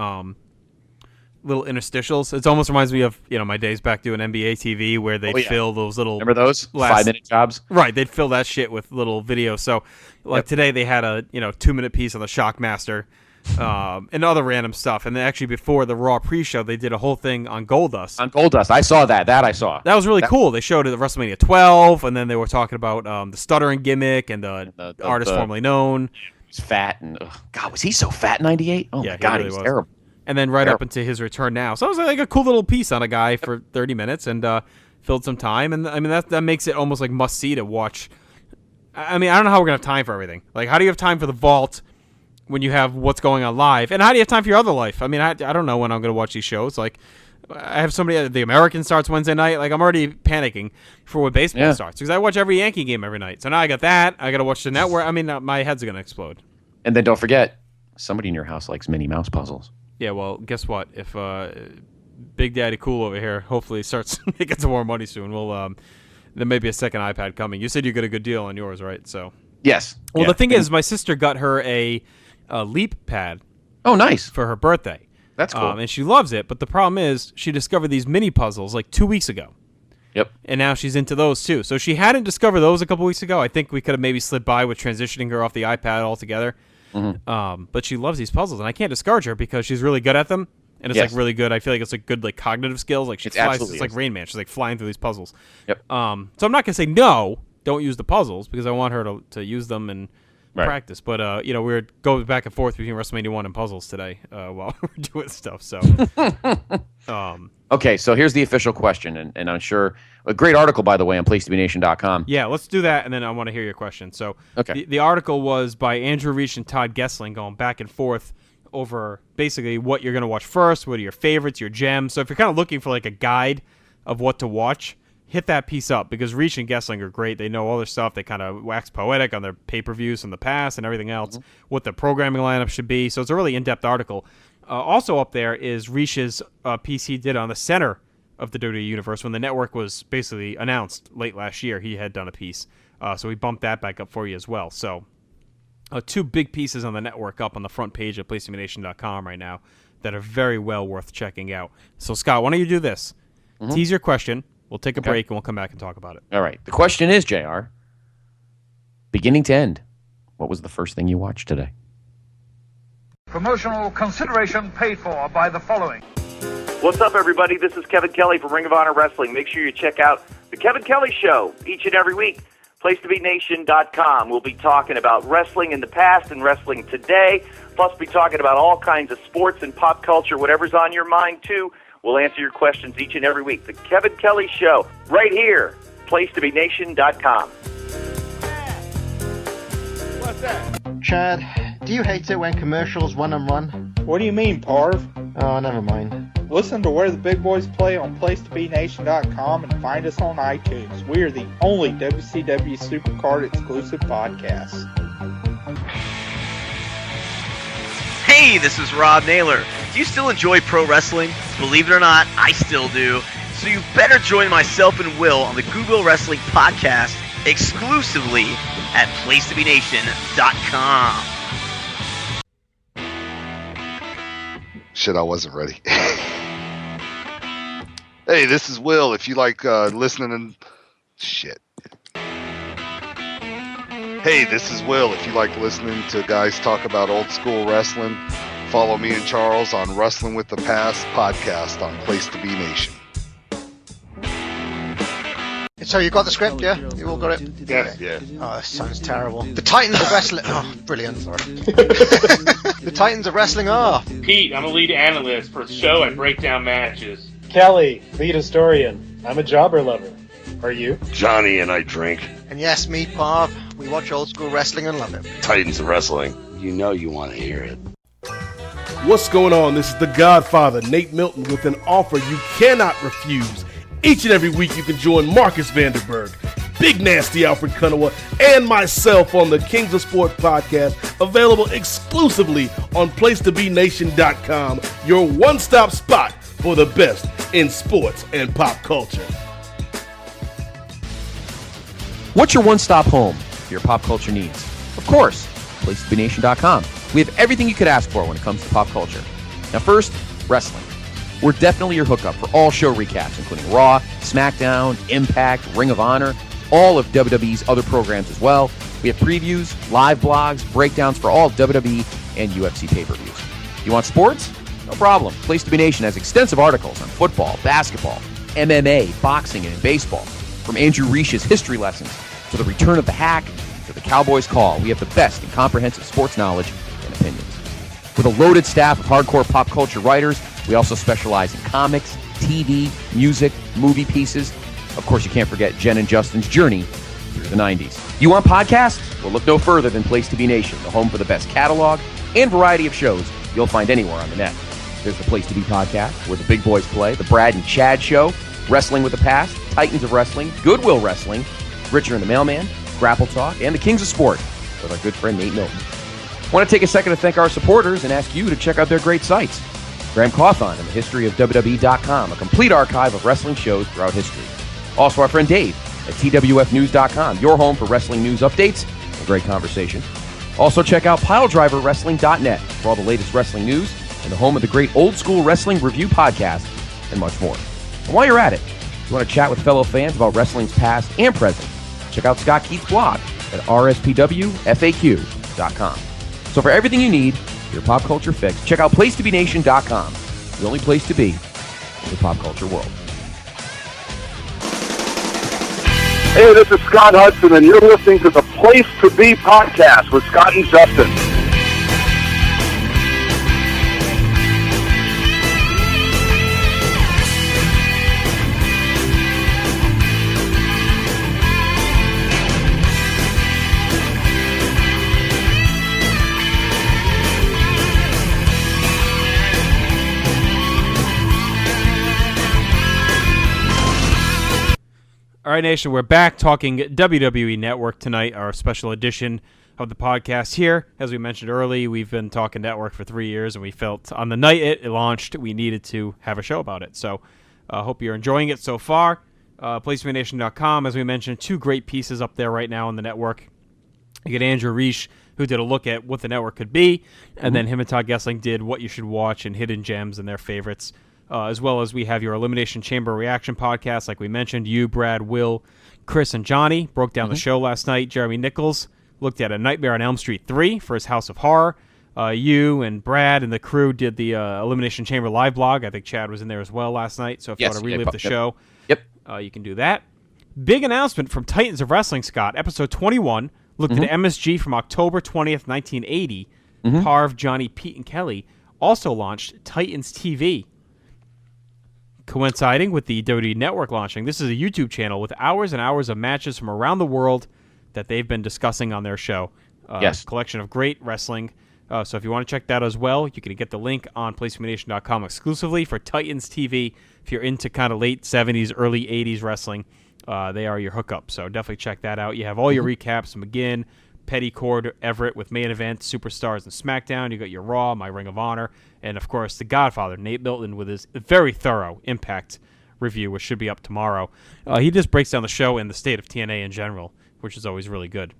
little interstitials. It almost reminds me of my days back doing NBA TV where they'd fill those little. Remember those 5-minute jobs? Right, they'd fill that shit with little videos. So today they had a 2-minute piece on the Shockmaster, and other random stuff. And then actually before the Raw pre-show, they did a whole thing on Goldust. I saw that. That I saw. That was really cool. They showed it at WrestleMania 12, and then they were talking about the stuttering gimmick and the artist formerly known. He's fat and God, was he so fat in '98? Oh my God, he was terrible. And then up into his return now. So it was like a cool little piece on a guy for 30 minutes and filled some time. And I mean, that makes it almost like must see to watch. I mean, I don't know how we're going to have time for everything. Like, how do you have time for the vault when you have what's going on live? And how do you have time for your other life? I mean, I don't know when I'm going to watch these shows. Like, I have somebody, the American starts Wednesday night. Like, I'm already panicking for when baseball starts because I watch every Yankee game every night. So now I got that. I got to watch the network. I mean, my head's going to explode. And then don't forget, somebody in your house likes Minnie Mouse puzzles. Yeah, well, guess what? If Big Daddy Cool over here hopefully starts making some more money soon, there may be a second iPad coming. You said you got a good deal on yours, right? So yes. Well, the thing is, my sister got her a Leap pad. Oh, nice. For her birthday. That's cool. And she loves it, but the problem is she discovered these mini puzzles like 2 weeks ago. Yep. And now she's into those too. So she hadn't discovered those a couple weeks ago. I think we could have maybe slid by with transitioning her off the iPad altogether. Mm-hmm. But she loves these puzzles, and I can't discourage her because she's really good at them, and it's like really good. I feel like it's like good like cognitive skills. Like she flies, it's like Rain Man. She's like flying through these puzzles. Yep. So I'm not gonna say no, don't use the puzzles because I want her to use them and practice. But we were going back and forth between WrestleMania 1 and puzzles today while we were doing stuff. So, okay, so here's the official question, and I'm sure a great article, by the way, on PlaceToBeNation.com. Yeah, let's do that, and then I want to hear your question. So, the article was by Andrew Reich and Todd Gessling, going back and forth over basically what you're going to watch first, what are your favorites, your gems. So if you're kind of looking for like a guide of what to watch, hit that piece up, because Reich and Gessling are great. They know all their stuff. They kind of wax poetic on their pay-per-views from the past and everything else, what the programming lineup should be. So it's a really in-depth article. Also up there is Reich's piece he did on the center of the WWE Universe when the network was basically announced late last year. He had done a piece. So we bumped that back up for you as well. So two big pieces on the network up on the front page of PlaceToBeNation.com right now that are very well worth checking out. So, Scott, why don't you do this? Tease your question. We'll take a break, and we'll come back and talk about it. All right. The question is, JR, beginning to end, what was the first thing you watched today? Promotional consideration paid for by the following. What's up, everybody? This is Kevin Kelly from Ring of Honor Wrestling. Make sure you check out The Kevin Kelly Show each and every week. PlaceToBeNation.com. We'll be talking about wrestling in the past and wrestling today. Plus, be talking about all kinds of sports and pop culture, whatever's on your mind, too. We'll answer your questions each and every week. The Kevin Kelly Show, right here, PlaceToBeNation.com. What's that? Chad, do you hate it when commercials run and run? What do you mean, Parv? Oh, never mind. Listen to Where the Big Boys Play on PlaceToBeNation.com and find us on iTunes. We are the only WCW Supercard exclusive podcast. Hey, this is Rob Naylor. Do you still enjoy pro wrestling? Believe it or not, I still do. So you better join myself and Will on the Google Wrestling Podcast exclusively at PlaceToBeNation.com. Shit, I wasn't ready. Hey, this is Will. If you like listening and... Shit. Hey, this is Will. If you like listening to guys talk about old school wrestling, follow me and Charles on Wrestling with the Past podcast on Place to Be Nation. So you got the script, yeah? You all got it? Yeah. Oh, this sounds terrible. The Titans of Wrestling... Oh, brilliant. Sorry. The Titans of Wrestling are... Pete, I'm a lead analyst for the show. I break down matches. Kelly, lead historian. I'm a jobber lover. Are you? Johnny and I drink. And yes, me, Parv. We watch old school wrestling and love it. Titans of Wrestling. You know you want to hear it. What's going on? This is the Godfather, Nate Milton, with an offer you cannot refuse. Each and every week you can join Marcus Vanderberg, Big Nasty Alfred Kunawa, and myself on the Kings of Sport podcast, available exclusively on PlaceToBeNation.com, your one-stop spot for the best in sports and pop culture. What's your one-stop home for your pop culture needs? Of course, PlaceToBeNation.com. We have everything you could ask for when it comes to pop culture. Now first, wrestling. We're definitely your hookup for all show recaps, including Raw, SmackDown, Impact, Ring of Honor, all of WWE's other programs as well. We have previews, live blogs, breakdowns for all WWE and UFC pay-per-views. You want sports? No problem. Place to Be Nation has extensive articles on football, basketball, MMA, boxing, and baseball. From Andrew Reich's history lessons to the return of the hack to the Cowboys call, we have the best in comprehensive sports knowledge and opinions. With a loaded staff of hardcore pop culture writers, we also specialize in comics, TV, music, movie pieces. Of course, you can't forget Jen and Justin's journey through the 90s. You want podcasts? Well, look no further than Place to Be Nation, the home for the best catalog and variety of shows you'll find anywhere on the net. There's the Place to Be Podcast, where the big boys play, the Brad and Chad Show, Wrestling with the Past, Titans of Wrestling, Goodwill Wrestling, Richard and the Mailman, Grapple Talk, and the Kings of Sport with our good friend Nate Milton. I want to take a second to thank our supporters and ask you to check out their great sites. Graham Cawthon and the History of WWE.com, a complete archive of wrestling shows throughout history. Also our friend Dave at TWFnews.com, your home for wrestling news updates and great conversation. Also check out PileDriverWrestling.net for all the latest wrestling news and the home of the great old school wrestling review podcast and much more. And while you're at it, if you want to chat with fellow fans about wrestling's past and present, check out Scott Keith's blog at rspwfaq.com. So for everything you need, your pop culture fix, check out PlaceToBeNation.com, the only place to be in the pop culture world. Hey, this is Scott Hudson, and you're listening to the Place to Be Podcast with Scott and Justin. All right, Nation, we're back talking WWE Network tonight, our special edition of the podcast here. As we mentioned early, we've been talking Network for 3 years, and we felt on the night it launched, we needed to have a show about it. So I hope you're enjoying it so far. PlaceToBeNation.com, as we mentioned, 2 great pieces up there right now on the network. You get Andrew Reich, who did a look at what the network could be, and then him and Todd Gessling did what you should watch and hidden gems and their favorites. As well as we have your Elimination Chamber reaction podcast, like we mentioned. You, Brad, Will, Chris, and Johnny broke down the show last night. Jeremy Nichols looked at A Nightmare on Elm Street 3 for his House of Horror. You and Brad and the crew did the Elimination Chamber live blog. I think Chad was in there as well last night. So if you want to relive the show, you can do that. Big announcement from Titans of Wrestling, Scott. Episode 21 looked at MSG from October 20th, 1980. Parv, Johnny, Pete, and Kelly also launched Titans TV. Coinciding with the WWE Network launching, this is a YouTube channel with hours and hours of matches from around the world that they've been discussing on their show. Collection of great wrestling. So if you want to check that as well, you can get the link on PlaceToBeNation.com exclusively for Titans TV. If you're into kind of late 70s, early 80s wrestling, they are your hookup. So definitely check that out. You have all your recaps, McGinn, Petty, Cord, Everett with main event, Superstars, and SmackDown. You got your Raw, My Ring of Honor, and of course the Godfather, Nate Milton, with his very thorough Impact review, which should be up tomorrow. He just breaks down the show and the state of TNA in general, which is always really good.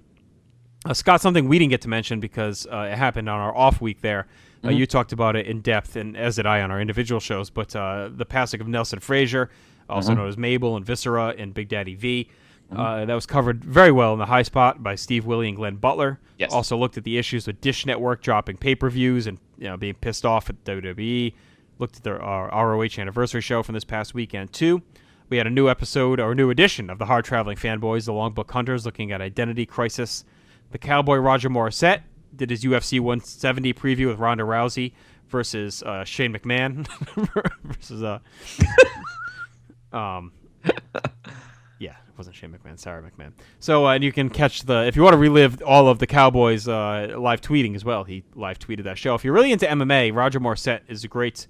Scott, something we didn't get to mention because it happened on our off week there. You talked about it in depth, and as did I on our individual shows, but the passing of Nelson Frazier, also known as Mabel and Viscera and Big Daddy V. That was covered very well in the High Spot by Steve Willie and Glenn Butler. Also looked at the issues with Dish Network dropping pay-per-views and being pissed off at WWE. Looked at their ROH anniversary show from this past weekend, too. We had a new episode, or a new edition of the Hard Traveling Fanboys, the Longbook Hunters, looking at Identity Crisis. The Cowboy Roger Morissette did his UFC 170 preview with Ronda Rousey versus Shane McMahon. versus yeah, it wasn't Shane McMahon, Sarah McMahon. So, and you can catch if you want to relive all of the Cowboys live tweeting as well, he live tweeted that show. If you're really into MMA, Roger Morissette is a great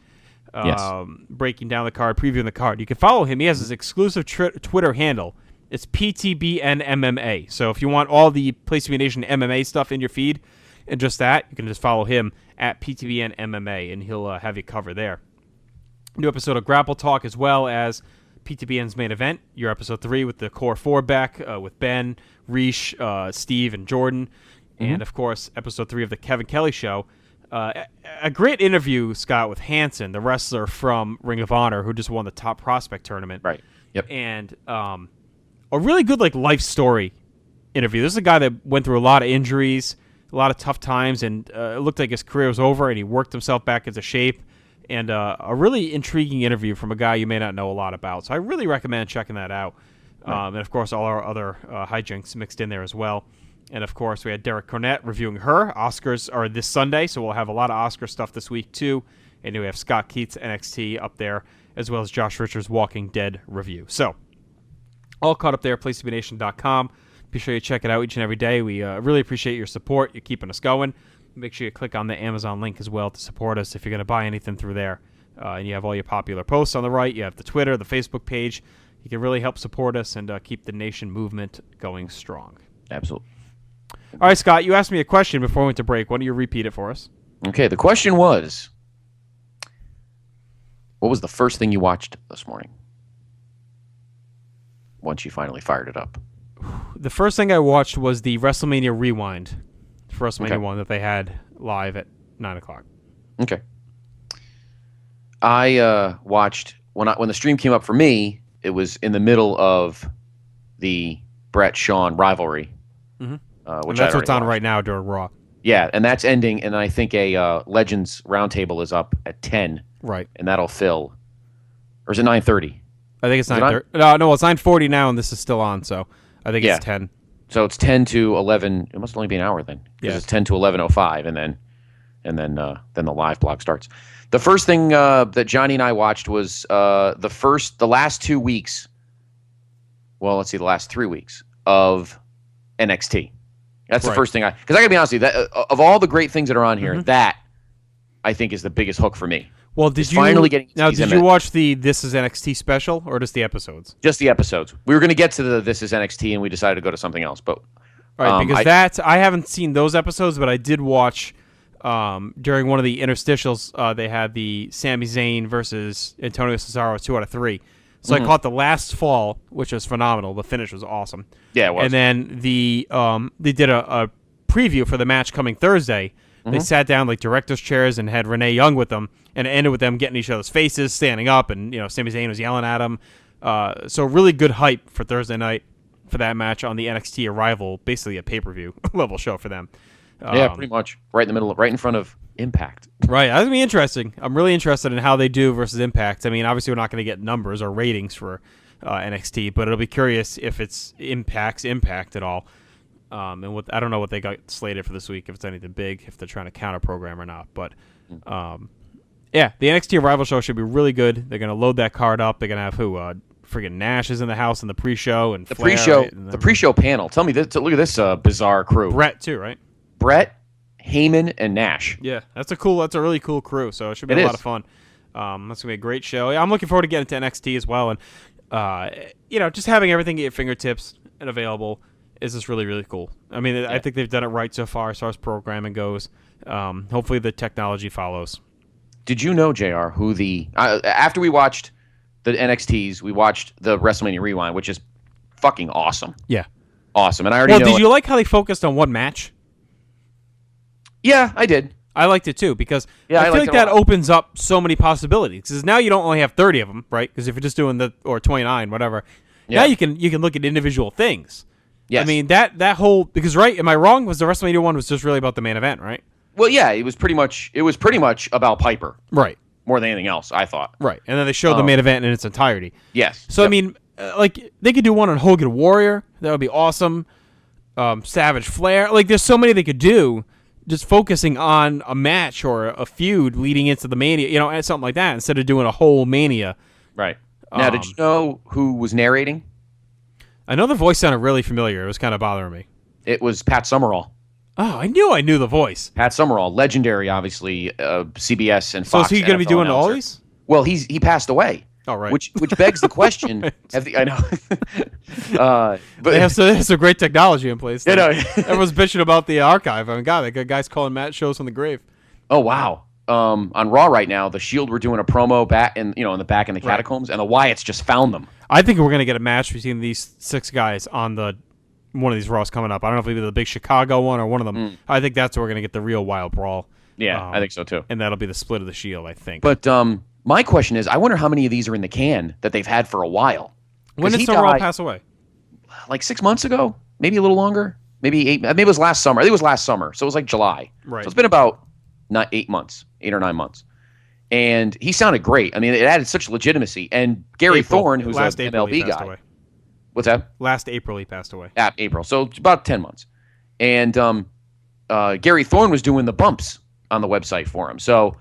breaking down the card, previewing the card. You can follow him. He has his exclusive Twitter handle. It's PTBNMMA. So if you want all the Place to Be Nation MMA stuff in your feed and just that, you can just follow him at PTBNMMA, and he'll have you covered there. New episode of Grapple Talk, as well as PTBN's main event, your episode 3 with the Core 4 back with Ben, Reish, Steve, and Jordan. And, of course, episode 3 of the Kevin Kelly Show. A great interview, Scott, with Hanson, the wrestler from Ring of Honor, who just won the Top Prospect tournament. Right. Yep. And a really good life story interview. This is a guy that went through a lot of injuries, a lot of tough times, and it looked like his career was over, and he worked himself back into shape. And a really intriguing interview from a guy you may not know a lot about. So I really recommend checking that out. Right. And, of course, all our other hijinks mixed in there as well. And, of course, we had Derek Cornett reviewing her. Oscars are this Sunday, so we'll have a lot of Oscar stuff this week, too. And we have Scott Keats, NXT, up there, as well as Josh Richards' Walking Dead review. So, all caught up there, PlaceToBeNation.com. Be sure you check it out each and every day. We really appreciate your support. You're keeping us going. Make sure you click on the Amazon link as well to support us if you're going to buy anything through there. And you have all your popular posts on the right. You have the Twitter, the Facebook page. You can really help support us and keep the nation movement going strong. Absolutely. All right, Scott, you asked me a question before we went to break. Why don't you repeat it for us? Okay, the question was, what was the first thing you watched this morning? Once you finally fired it up. The first thing I watched was the WrestleMania Rewind. For WrestleMania 1 that they had live at 9 o'clock. Okay. I watched, when the stream came up for me, it was in the middle of the Brett-Shawn rivalry. And that's what's on right now during Raw. Yeah, and that's ending, and I think a Legends Roundtable is up at 10. Right. And that'll fill. Or is it 9:30? I think it's 9:30. No, it's 9:40 now, and this is still on, so I think it's 10. So it's 10 to 11. It must only be an hour then, because it's 10 to 11:05, and then the live blog starts. The first thing that Johnny and I watched was the last 2 weeks. Well, let's see, the last 3 weeks of NXT. That's the first thing because I gotta be honest with you, that of all the great things that are on here, that I think is the biggest hook for me. Well, did you watch the This Is NXT special or just the episodes? Just the episodes. We were going to get to the This Is NXT, and we decided to go to something else. But because I haven't seen those episodes, but I did watch during one of the interstitials. They had the Sami Zayn versus Antonio Cesaro 2 out of 3. So I caught the last fall, which was phenomenal. The finish was awesome. Yeah, it was. And then they did a preview for the match coming Thursday. They sat down like director's chairs and had Renee Young with them, and it ended with them getting each other's faces, standing up, and Sami Zayn was yelling at him. So really good hype for Thursday night for that match on the NXT Arrival, basically a pay-per-view level show for them. Yeah, pretty much right in the middle, right in front of Impact. Right, that's gonna be interesting. I'm really interested in how they do versus Impact. I mean, obviously we're not going to get numbers or ratings for NXT, but it'll be curious if it's impacts Impact at all. And I don't know what they got slated for this week, if it's anything big, if they're trying to counter program or not. But yeah, the NXT Arrival show should be really good. They're going to load that card up. They're going to have friggin' Nash is in the house in the pre-show and the Flair, pre-show, right? the pre-show panel. Tell me this. Look at this bizarre crew. Brett too, right? Brett, Heyman, and Nash. Yeah, that's a really cool crew. So it should be a lot of fun. That's going to be a great show. Yeah, I'm looking forward to getting to NXT as well, and just having everything at your fingertips and available is just really, really cool. I mean, I think they've done it right so far as far as programming goes. Hopefully the technology follows. Did you know, JR, who after we watched the NXTs, we watched the WrestleMania Rewind, which is fucking awesome. Yeah. Awesome. And I already know. Did you like how they focused on one match? Yeah, I did. I liked it too, because I feel like that opens up so many possibilities. Because now you don't only have 30 of them, right? Because if you're just doing or 29, whatever, now you can look at individual things. Yes. I mean, that whole, because am I wrong? Was the WrestleMania one was just really about the main event, right? Well, yeah, it was pretty much about Piper. Right. More than anything else, I thought. Right. And then they showed the main event in its entirety. Yes. So, I mean, they could do one on Hogan Warrior. That would be awesome. Savage Flair. Like, there's so many they could do just focusing on a match or a feud leading into the Mania, something like that, instead of doing a whole Mania. Right. Now, did you know who was narrating? I know the voice sounded really familiar. It was kind of bothering me. It was Pat Summerall. Oh, I knew the voice. Pat Summerall, legendary, obviously, CBS and Fox. So is he going to be doing all these? Well, he passed away. Oh, right. Which begs the question. I know. But they have some great technology in place. Everyone's bitching about the archive. I mean, God, they got guys calling Matt shows from the grave. Oh, wow. On Raw right now, the Shield were doing a promo back in the back in the catacombs, and the Wyatts just found them. I think we're gonna get a match between these 6 guys on one of these Raws coming up. I don't know if it'll be the big Chicago one or one of them. I think that's where we're gonna get the real wild brawl. Yeah, I think so too. And that'll be the split of the Shield, I think. But my question is, I wonder how many of these are in the can that they've had for a while. When did Summerall pass away? Like 6 months ago, maybe a little longer, maybe 8. Maybe it was last summer. I think it was last summer, so it was like July. Right. So it's been about 8 or 9 months. And he sounded great. I mean, it added such legitimacy. And Gary Thorne, who's an MLB guy. Away. What's that? Last April he passed away. April. So it's about 10 months. And Gary Thorne was doing the bumps on the website for him. So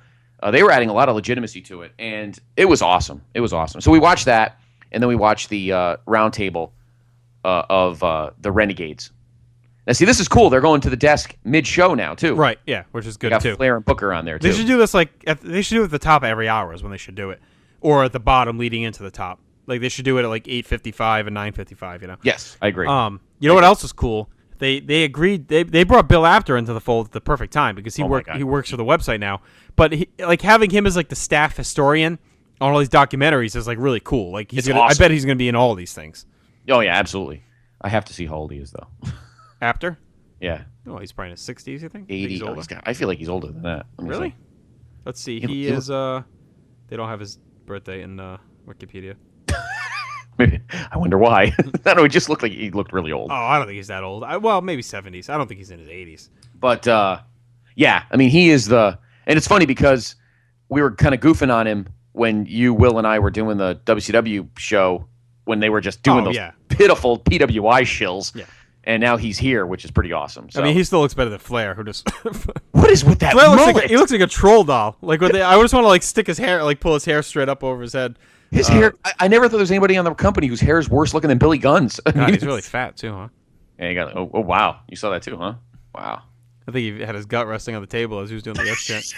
they were adding a lot of legitimacy to it. And it was awesome. It was awesome. So we watched that. And then we watched the roundtable of the Renegades. Now, see, this is cool. They're going to the desk mid-show now, too. Right, yeah, which is good, got too. Flair and Booker on there, too. They should do this, they should do it at the top of every hour is when they should do it. Or at the bottom leading into the top. Like, they should do it at, 8:55 and 9:55, Yes, I agree. You know what else is cool? They agreed, they brought Bill Apter into the fold at the perfect time because he works for the website now. But, having him as, the staff historian on all these documentaries is, really cool. Like, awesome. I bet he's going to be in all these things. Oh, yeah, absolutely. I have to see how old he is, though. Apter? Yeah. Oh, he's probably in his 60s, you think? 80. I feel like he's older than that. Really? See. Let's see. He is, they don't have his birthday in Wikipedia. Maybe. I wonder why. I don't know. He just looked like he looked really old. Oh, I don't think he's that old. Well, maybe 70s. I don't think he's in his 80s. But, yeah, I mean, he is and it's funny because we were kind of goofing on him when you, Will, and I were doing the WCW show when they were just doing those pitiful PWI shills. Yeah. And now he's here, which is pretty awesome. So. I mean, he still looks better than Flair, who just... What is with that Flair mullet? he looks like a troll doll. Like I just want to stick his hair, pull his hair straight up over his head. His hair, I never thought there was anybody on the company whose hair is worse looking than Billy Gunn's. God, he's really fat, too, huh? Yeah, you got. Oh, wow. You saw that, too, huh? Wow. I think he had his gut resting on the table as he was doing the yes chant.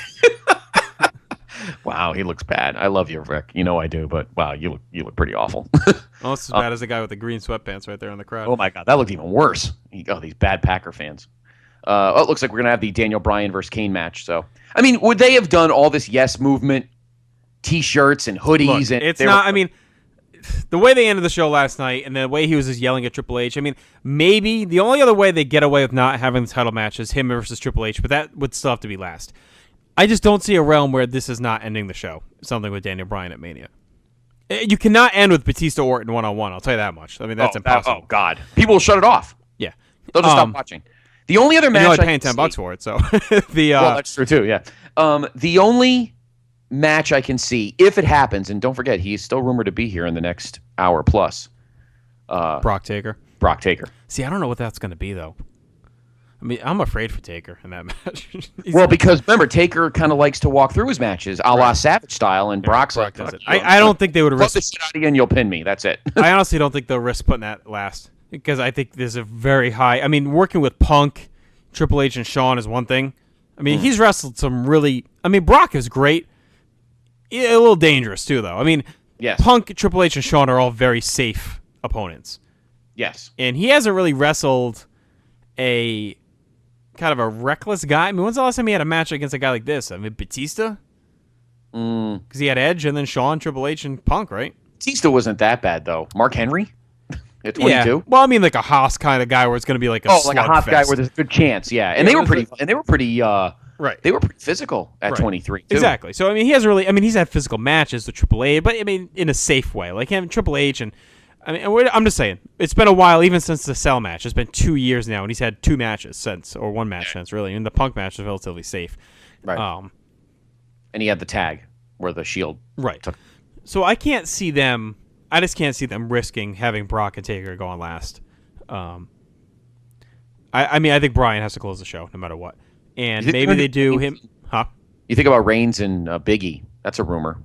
Wow, he looks bad. I love you, Rick. You know I do, but wow, you look pretty awful. Almost as bad as the guy with the green sweatpants right there in the crowd. Oh my God, that looked even worse. These bad Packer fans. It looks like we're gonna have the Daniel Bryan versus Kane match. So, I mean, would they have done all this yes movement, T-shirts and hoodies? Look, it's not. I mean, the way they ended the show last night and the way he was just yelling at Triple H. I mean, maybe the only other way they get away with not having the title match is him versus Triple H, but that would still have to be last. I just don't see a realm where this is not ending the show. Something with Daniel Bryan at Mania. You cannot end with Batista Orton one-on-one. I'll tell you that much. I mean, that's impossible. Oh God, people will shut it off. Yeah, they'll just stop watching. The only other match you're only paying $10 for it, so well, that's true too. Yeah. The only match I can see, if it happens, and don't forget, he's still rumored to be here in the next hour plus. Brock Taker. See, I don't know what that's going to be though. I mean, I'm afraid for Taker in that match. Well, because remember, Taker kind of likes to walk through his matches, a la Savage style, and Brock does it. I don't think they would risk the shit out of you and you'll pin me. That's it. I honestly don't think they'll risk putting that last because I think there's a very high. I mean, working with Punk, Triple H, and Shawn is one thing. I mean, he's wrestled some really. I mean, Brock is great. A little dangerous too, though. I mean, yes. Punk, Triple H, and Shawn are all very safe opponents. Yes, and he hasn't really wrestled a kind of a reckless guy. I mean, when's the last time he had a match against a guy like this? I mean, Batista? Because he had Edge and then Shawn, Triple H, and Punk, right? Batista wasn't that bad, though. Mark Henry? At 22? Yeah. Well, I mean, like a Haas kind of guy where it's going to be like a like a Haas guy where there's a good chance, yeah. And they were pretty right. They were pretty physical at 23, too. Exactly. So, I mean, he has really, I mean, he's had physical matches with Triple H, but I mean, in a safe way. Like him, Triple H, and I mean, I'm just saying, it's been a while, even since the Cell match. It's been 2 years now, and he's had 2 matches since, or 1 match since, really. And the Punk match was relatively safe. Right. And he had the tag where the Shield took. So I can't see them. I just can't see them risking having Brock and Taker go on last. I mean, I think Bryan has to close the show no matter what, and maybe they do him. Huh? You think about Reigns and Biggie? That's a rumor.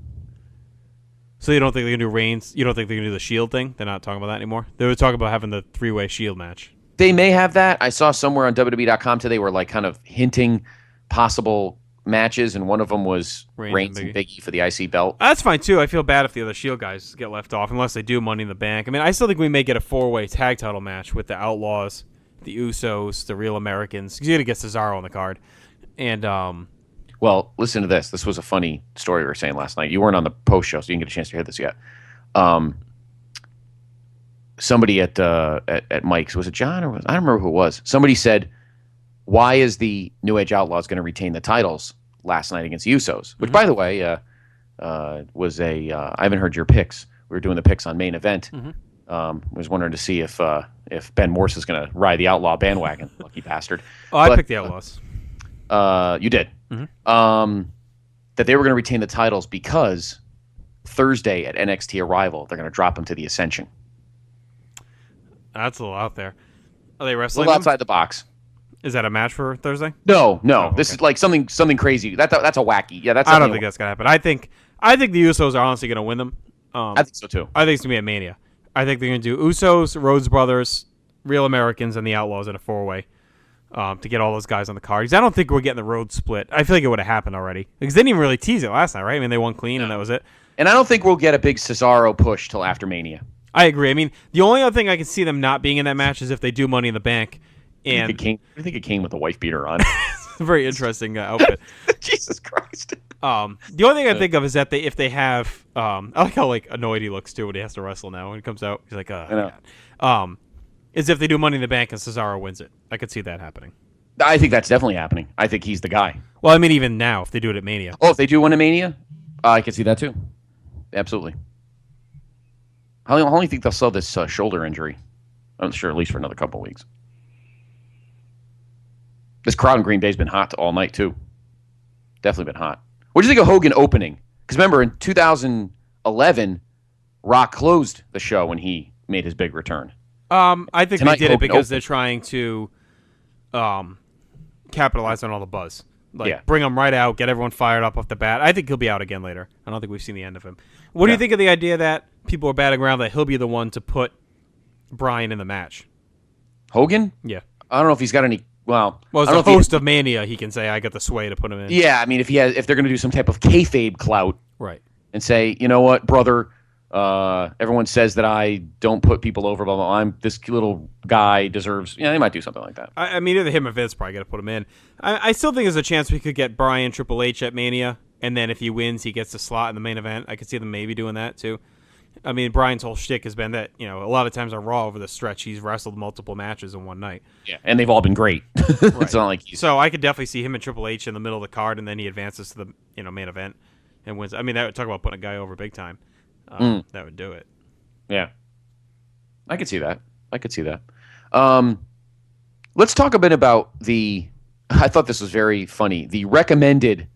So you don't think they're gonna do Reigns? You don't think they're gonna do the Shield thing? They're not talking about that anymore. They were talking about having the 3-way Shield match. They may have that. I saw somewhere on WWE.com today were like kind of hinting possible matches, and one of them was Reigns and Biggie for the IC belt. That's fine too. I feel bad if the other Shield guys get left off, unless they do Money in the Bank. I mean, I still think we may get a 4-way tag title match with the Outlaws, the Usos, the Real Americans. You got to get Cesaro on the card, and well, listen to this. This was a funny story we were saying last night. You weren't on the post show, so you didn't get a chance to hear this yet. Somebody at Mike's, was it John or I don't remember who it was. Somebody said, "Why is the New Age Outlaws going to retain the titles last night against the Usos?" Which, by the way, was a. I haven't heard your picks. We were doing the picks on Main Event. Was wondering to see if Ben Morse is going to ride the Outlaw bandwagon. Lucky bastard. Oh, I picked the Outlaws. You did. That they were going to retain the titles because Thursday at NXT Arrival, they're going to drop them to the Ascension. That's a little out there. Are they wrestling? A little outside the box. Is that a match for Thursday? No. Oh, this is like something crazy. That's a wacky. Yeah, I don't think that's gonna happen. I think the Usos are honestly gonna win them. I think so too. I think it's gonna be a Mania. I think they're gonna do Usos, Rhodes Brothers, Real Americans, and the Outlaws in a 4-way. To get all those guys on the card. Because I don't think we're getting the road split. I feel like it would have happened already. Because they didn't even really tease it last night, right? I mean, they won clean and that was it. And I don't think we'll get a big Cesaro push till after Mania. I agree. I mean, the only other thing I can see them not being in that match is if they do Money in the Bank. And I think it came with a wife beater on. It's a very interesting outfit. Jesus Christ. The only thing I think of is that if they have, I like how annoyed he looks too when he has to wrestle now. When he comes out, he's like, God. Is if they do Money in the Bank and Cesaro wins it. I could see that happening. I think that's definitely happening. I think he's the guy. Well, I mean, even now, if they do it at Mania. Oh, if they do win a Mania, I can see that too. Absolutely. How long do you think they'll sell this shoulder injury? I'm sure at least for another couple of weeks. This crowd in Green Bay's been hot all night too. Definitely been hot. What do you think of Hogan opening? Because remember, in 2011, Rock closed the show when he made his big return. I think Tonight, they did it because Hogan they're trying to capitalize on all the buzz. Yeah. Bring him right out, get everyone fired up off the bat. I think he'll be out again later. I don't think we've seen the end of him. What do you think of the idea that people are batting around that he'll be the one to put Bryan in the match? Hogan? Yeah. I don't know if he's got any. Well, as I don't the know if host of Mania, he can say, "I got the sway to put him in." Yeah, I mean, if they're going to do some type of kayfabe clout, right, and say, you know what, brother, everyone says that I don't put people over, blah, blah, blah. I'm this little guy deserves. Yeah, they might do something like that. I mean, either him or Vince probably got to put him in. I still think there's a chance we could get Bryan Triple H at Mania, and then if he wins, he gets the slot in the main event. I could see them maybe doing that too. I mean, Bryan's whole shtick has been that, a lot of times on Raw over the stretch, he's wrestled multiple matches in one night. Yeah, and they've all been great. It's not like So I could definitely see him and Triple H in the middle of the card, and then he advances to the main event and wins. I mean, that would talk about putting a guy over big time. That would do it. Yeah, I could see that. Let's talk a bit about I thought this was very funny. The recommended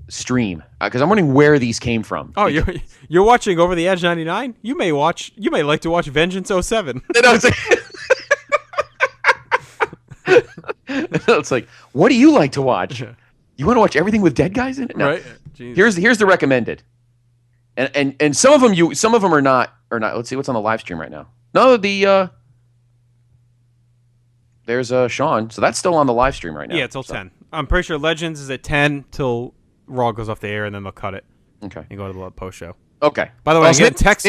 stream, because I'm wondering where these came from. Oh, you're watching Over the Edge 99? You may like to watch Vengeance 07. It's like, what do you like to watch? You want to watch everything with dead guys in it? No. Right. Here's the recommended. And some of them are not. Let's see what's on the live stream right now. No, there's Sean, so that's still on the live stream right now. Yeah, till 10. I'm pretty sure Legends is at 10 till Raw goes off the air, and then they'll cut it. Okay. And go to the post show. Okay. By the way, I'm getting text.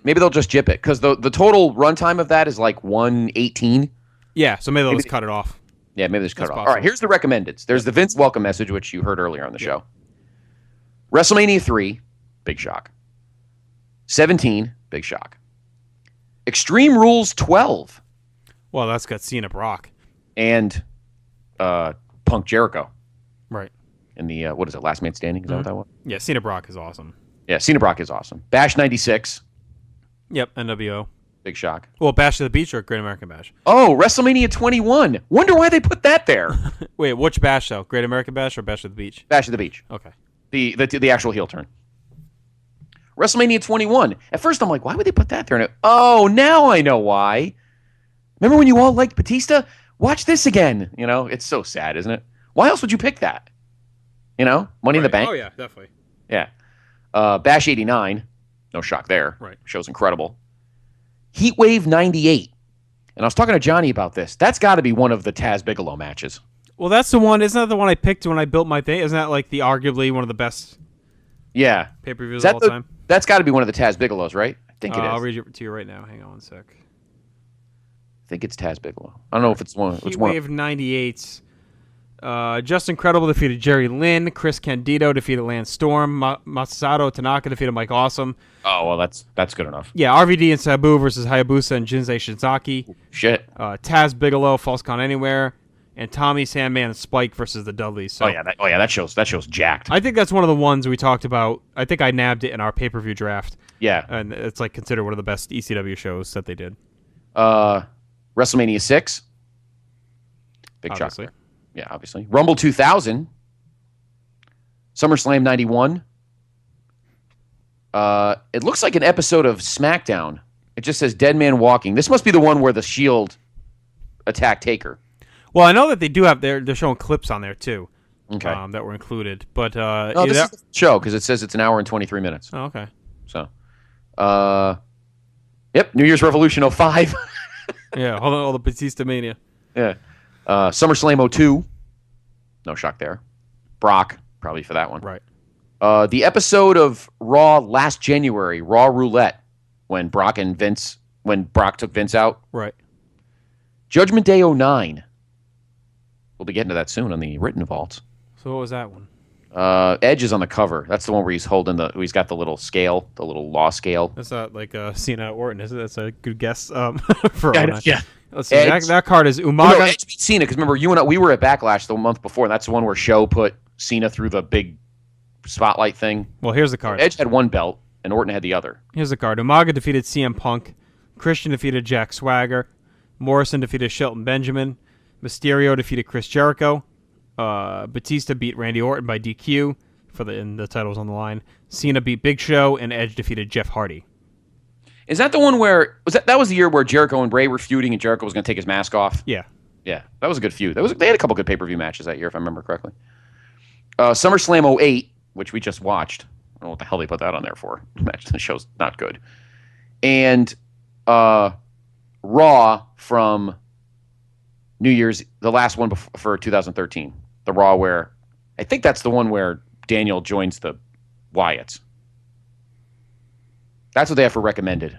Maybe they'll just jip it, because the total runtime of that is like 1:18. Yeah, so maybe they'll just cut it off. Yeah, maybe they just cut it off. All right, here's the recommendeds. There's the Vince welcome message, which you heard earlier on the show. WrestleMania 3, big shock. 17, big shock. Extreme Rules 12. Well, that's got Cena Brock. And Punk Jericho. Right. In the, what is it, Last Man Standing? Is that what that was? Yeah, Cena Brock is awesome. Yeah, Cena Brock is awesome. Bash 96. Yep, NWO. Big shock. Well, Bash of the Beach or Great American Bash? Oh, WrestleMania 21. Wonder why they put that there. Wait, which Bash though? Great American Bash or Bash of the Beach? Bash of the Beach. Okay. The actual heel turn. WrestleMania 21. At first, I'm like, why would they put that there? And now I know why. Remember when you all liked Batista? Watch this again. It's so sad, isn't it? Why else would you pick that? Money in the Bank? Oh, yeah, definitely. Yeah. Bash 89. No shock there. Right. Show's incredible. Heatwave 98. And I was talking to Johnny about this. That's got to be one of the Taz Bigelow matches. Well, that's the one. Isn't that the one I picked when I built my thing? Isn't that like arguably one of the best pay-per-views of all time? That's got to be one of the Taz Bigelows, right? I think it is. I'll read it to you right now. Hang on one sec. I think it's Taz Bigelow. I don't know if it's one. Heatwave 98. Just Incredible defeated Jerry Lynn. Chris Candido defeated Lance Storm. Masato Tanaka defeated Mike Awesome. Oh, well, that's good enough. Yeah, RVD and Sabu versus Hayabusa and Jinsei Shinzaki. Shit. Taz Bigelow, False Count Anywhere, and Tommy Sandman and Spike versus the Dudleys. So, that show's jacked. I think that's one of the ones we talked about. I think I nabbed it in our pay-per-view draft. Yeah. And it's considered one of the best ECW shows that they did. WrestleMania 6. Big shock there. Yeah, obviously. Rumble 2000. SummerSlam 91. It looks like an episode of SmackDown. It just says Dead Man Walking. This must be the one where the Shield attacked Taker. Well, I know that they do have they're showing clips on there too. Okay. That were included, but this is the show because it says it's an hour and 23 minutes. Oh, okay. So, yep, New Year's Revolution 05. Yeah, all the Batista Mania. Yeah. SummerSlam 02. No shock there. Brock, probably for that one. Right. The episode of Raw last January, Raw Roulette, when Brock took Vince out. Right. Judgment Day 09. We'll be getting to that soon on the written vaults. So what was that one? Edge is on the cover. That's the one where he's he's got the little scale, the little law scale. That's not like Cena Orton, is it? That's a good guess. For yeah. Let's see. That card is Umaga. No, Edge beat Cena because remember you and we were at Backlash the month before. And that's the one where Show put Cena through the big spotlight thing. Well, here's the card. So Edge had one belt and Orton had the other. Here's the card. Umaga defeated CM Punk. Christian defeated Jack Swagger. Morrison defeated Shelton Benjamin. Mysterio defeated Chris Jericho. Batista beat Randy Orton by DQ and the titles on the line. Cena beat Big Show, and Edge defeated Jeff Hardy. Is that the one where that was the year where Jericho and Bray were feuding and Jericho was going to take his mask off? Yeah. Yeah, that was a good feud. They had a couple good pay-per-view matches that year, if I remember correctly. SummerSlam 08, which we just watched. I don't know what the hell they put that on there for. The show's not good. And Raw from New Year's, the last one for 2013. The Raw where, I think that's the one where Daniel joins the Wyatts. That's what they have for recommended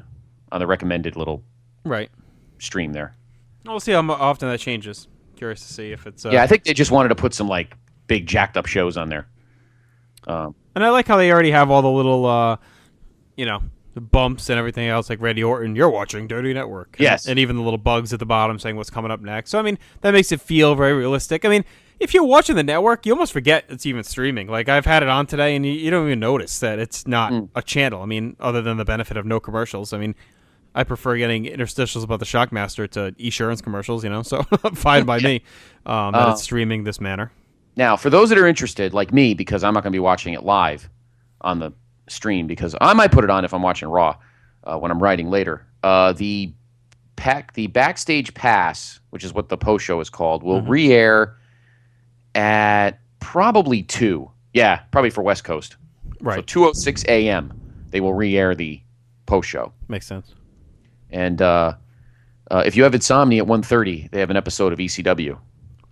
on the recommended little stream there. We'll see how often that changes. Curious to see if it's... Yeah, I think they just wanted to put some like big jacked up shows on there. And I like how they already have all the little, the bumps and everything else, like Randy Orton, you're watching WWE Network. Yes. And even the little bugs at the bottom saying what's coming up next. So, I mean, that makes it feel very realistic. I mean, if you're watching the network, you almost forget it's even streaming. Like, I've had it on today, and you don't even notice that it's not a channel. I mean, other than the benefit of no commercials. I mean, I prefer getting interstitials about the Shockmaster to Esurance commercials, so fine by me that it's streaming this manner. Now, for those that are interested, like me, because I'm not going to be watching it live on the stream, because I might put it on if I'm watching Raw when I'm writing later. The Backstage Pass, which is what the post show is called, will re-air at probably 2. Yeah, probably for West Coast. Right. So 2:06 a.m. they will re-air the post show. Makes sense. And if you have insomnia at 1:30, they have an episode of ECW.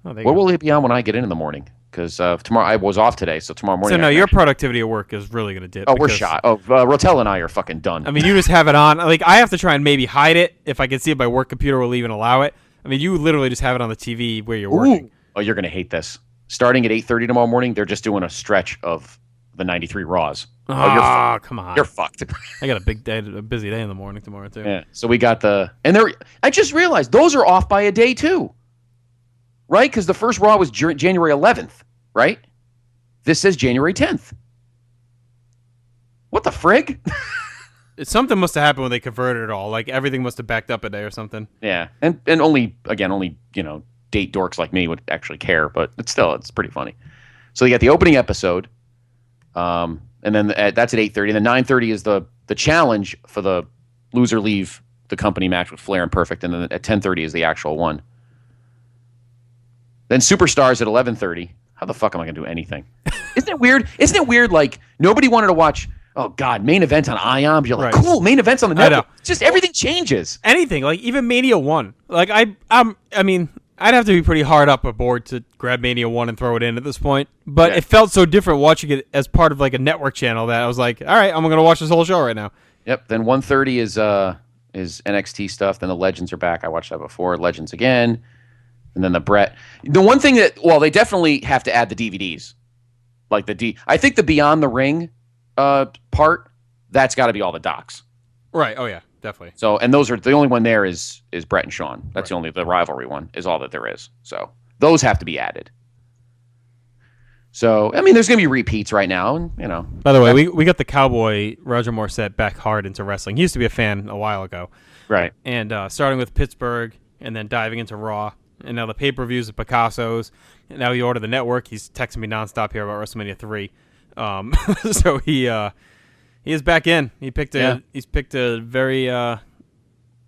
Oh, what will it be on when I get in the morning? Because tomorrow I was off today, so tomorrow morning. So no, your productivity at work is really going to dip. Oh, we're shot. Oh, Rotel and I are fucking done. I mean, you just have it on. Like, I have to try and maybe hide it if I can see it. My work computer will even allow it. I mean, you literally just have it on the TV where you're working. Oh, you're going to hate this. Starting at 8:30 tomorrow morning, they're just doing a stretch of the 93 Raws. Oh, come on. You're fucked. I got a busy day in the morning tomorrow, too. Yeah. So we got I just realized those are off by a day, too. Right? Because the first Raw was January 11th, right? This says January 10th. What the frig? Something must have happened when they converted it all. Like, everything must have backed up a day or something. Yeah. And only, date dorks like me would actually care, but it's pretty funny. So you got the opening episode. And then that's at 8:30. And then 9:30 is the challenge for the loser leave the company match with Flair and Perfect. And then at 10:30 is the actual one. Then Superstars at 11:30. How the fuck am I going to do anything? Isn't it weird? Isn't it weird? Like, nobody wanted to watch, oh God, main event on ION. You're like, cool, main events on the network. It's just everything changes. Anything. Like, even Mania 1. Like, I mean, I'd have to be pretty hard up aboard to grab Mania 1 and throw it in at this point. But it felt so different watching it as part of, like, a network channel that I was like, all right, I'm going to watch this whole show right now. Yep. Then 1:30 is NXT stuff. Then the Legends are back. I watched that before. Legends again. And then the Brett. The one thing they definitely have to add the DVDs. Like I think the Beyond the Ring part, that's got to be all the docs. Right. Oh, yeah. Definitely. So, and those are the only one there is Brett and Shawn. That's the rivalry one is all that there is. So those have to be added. So, I mean, there's going to be repeats right now. And, By the way, we got the Cowboy Roger Morissette back hard into wrestling. He used to be a fan a while ago. Right. And starting with Pittsburgh and then diving into Raw. And now the pay-per-views at Picasso's. And now he ordered the network. He's texting me nonstop here about WrestleMania 3. So he is back in. He's picked a very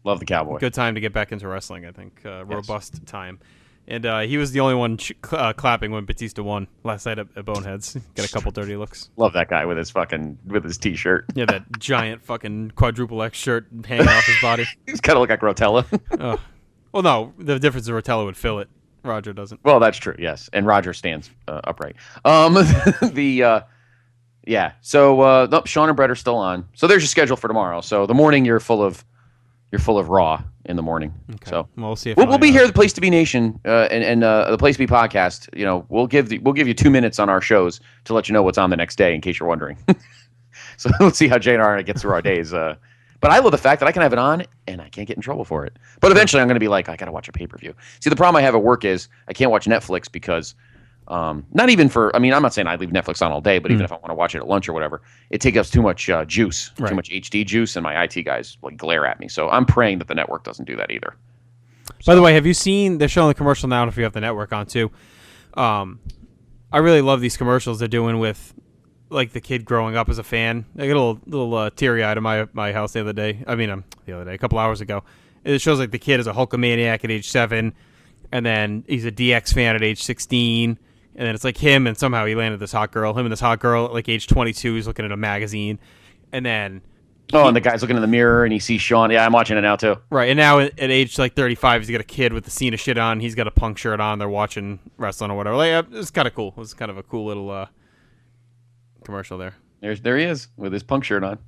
love the Cowboy. Good time to get back into wrestling, I think. Robust time. And he was the only one clapping when Batista won last night at Boneheads. Got a couple dirty looks. Love that guy with his t-shirt. Yeah, that giant fucking quadruple X shirt hanging off his body. He's kind of like Rotella. Well, no, the difference is Rotella would fill it. Roger doesn't. Well, that's true, yes. And Roger stands upright. Yeah. So nope, Sean and Brett are still on. So there's your schedule for tomorrow. So the morning you're full of Raw in the morning. Okay. So we'll see. If we'll be here at the Place to Be Nation and the Place to Be podcast. We'll give you 2 minutes on our shows to let you know what's on the next day in case you're wondering. So let's see how JR gets through our days. But I love the fact that I can have it on and I can't get in trouble for it. But eventually I'm going to be like, I got to watch a pay-per-view. See, the problem I have at work is I can't watch Netflix because not even for, I mean, I'm not saying I leave Netflix on all day, but even if I want to watch it at lunch or whatever, it takes up too much juice, too much HD juice, and my IT guys like glare at me. So I'm praying that the network doesn't do that either. By the way, have you seen, they're showing the commercial now if you have the network on too. I really love these commercials they're doing with like the kid growing up as a fan. I get a little teary eyed at my house the other day. A couple hours ago. It shows like the kid is a Hulkamaniac at age 7, and then he's a DX fan at age 16, and then it's like him, and somehow he landed this hot girl. Him and this hot girl at like age 22, he's looking at a magazine, and then. And the guy's looking in the mirror, and he sees Sean. Yeah, I'm watching it now too. Right, and now at age like 35, he's got a kid with the Cena shit on. He's got a punk shirt on. They're watching wrestling or whatever. Like, it's kind of cool. It was kind of a cool little commercial there. There he is with his punk shirt on.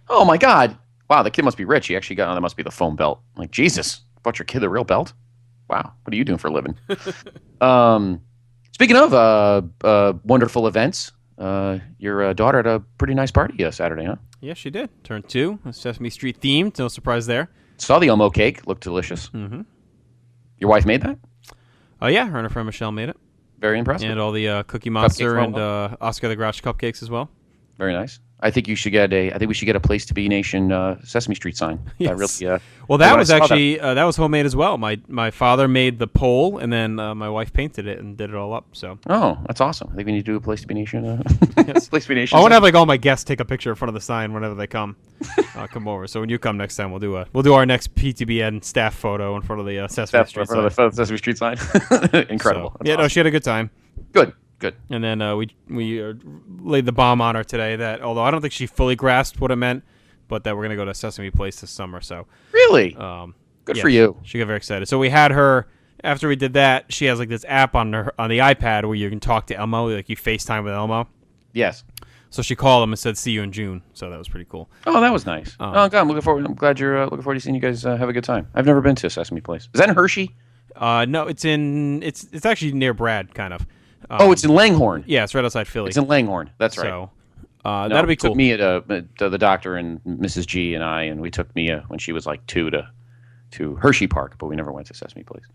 Oh my God! Wow, the kid must be rich. He actually got that must be the foam belt. Like Jesus, bought your kid the real belt. Wow, what are you doing for a living? Speaking of wonderful events, your daughter had a pretty nice party Saturday, huh? Yeah, she did. Turned 2. Sesame Street themed. No surprise there. Saw the Elmo cake. Looked delicious. Mm-hmm. Your wife made that? Oh, yeah. Her and her friend Michelle made it. Very impressive. And all the Cookie Monster and Oscar the Grouch cupcakes as well. Very nice. I think we should get a Place to Be Nation Sesame Street sign. Yes. Well, that was actually that was homemade as well. My father made the pole, and then my wife painted it and did it all up. So. Oh, that's awesome. I think we need to do a Place to Be Nation. Yes. Place to Be Nation. I want to have like all my guests take a picture in front of the sign whenever they come over. So when you come next time, we'll do our next PTBN staff photo in front of the Sesame Street sign. The Sesame Street sign. Incredible. So, awesome. No, she had a good time. Good. And then we laid the bomb on her today that, although I don't think she fully grasped what it meant, but that we're going to go to Sesame Place this summer. So really? Good for you. She got very excited. So we had her, after we did that, she has like this app on the iPad where you can talk to Elmo, like you FaceTime with Elmo. Yes. So she called him and said, "See you in June." So that was pretty cool. Oh, that was nice. God, I'm looking forward. I'm glad you're looking forward to seeing you guys have a good time. I've never been to Sesame Place. Is that in Hershey? No, it's actually near Brad, kind of. It's in Langhorne. Yeah, it's right outside Philly. It's in Langhorne. That's right. So that'll be cool. Took Mia to the doctor and Mrs. G and we took Mia when she was like 2 to Hershey Park, but we never went to Sesame Place.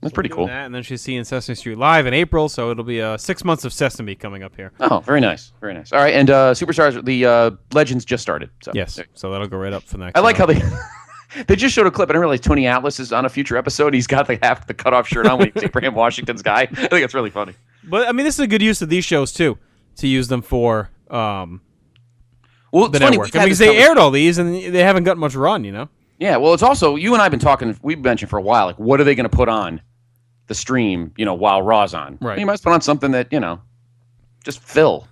That's pretty cool. And then she's seeing Sesame Street live in April, so it'll be 6 months of Sesame coming up here. Oh, very nice, very nice. All right, and Superstars, the Legends just started. So. Yes, so that'll go right up for the next. I like how they just showed a clip. I didn't realize Tony Atlas is on a future episode. He's got half the cutoff shirt on when he's Abraham Washington's guy. I think it's really funny. But I mean, this is a good use of these shows too, to use them for the network. Because they aired all these and they haven't got much run, you know. Yeah, well, it's also you and I have been talking. We've mentioned for a while, like, what are they going to put on the stream, while Raw's on? Right. You might put on something that just fill.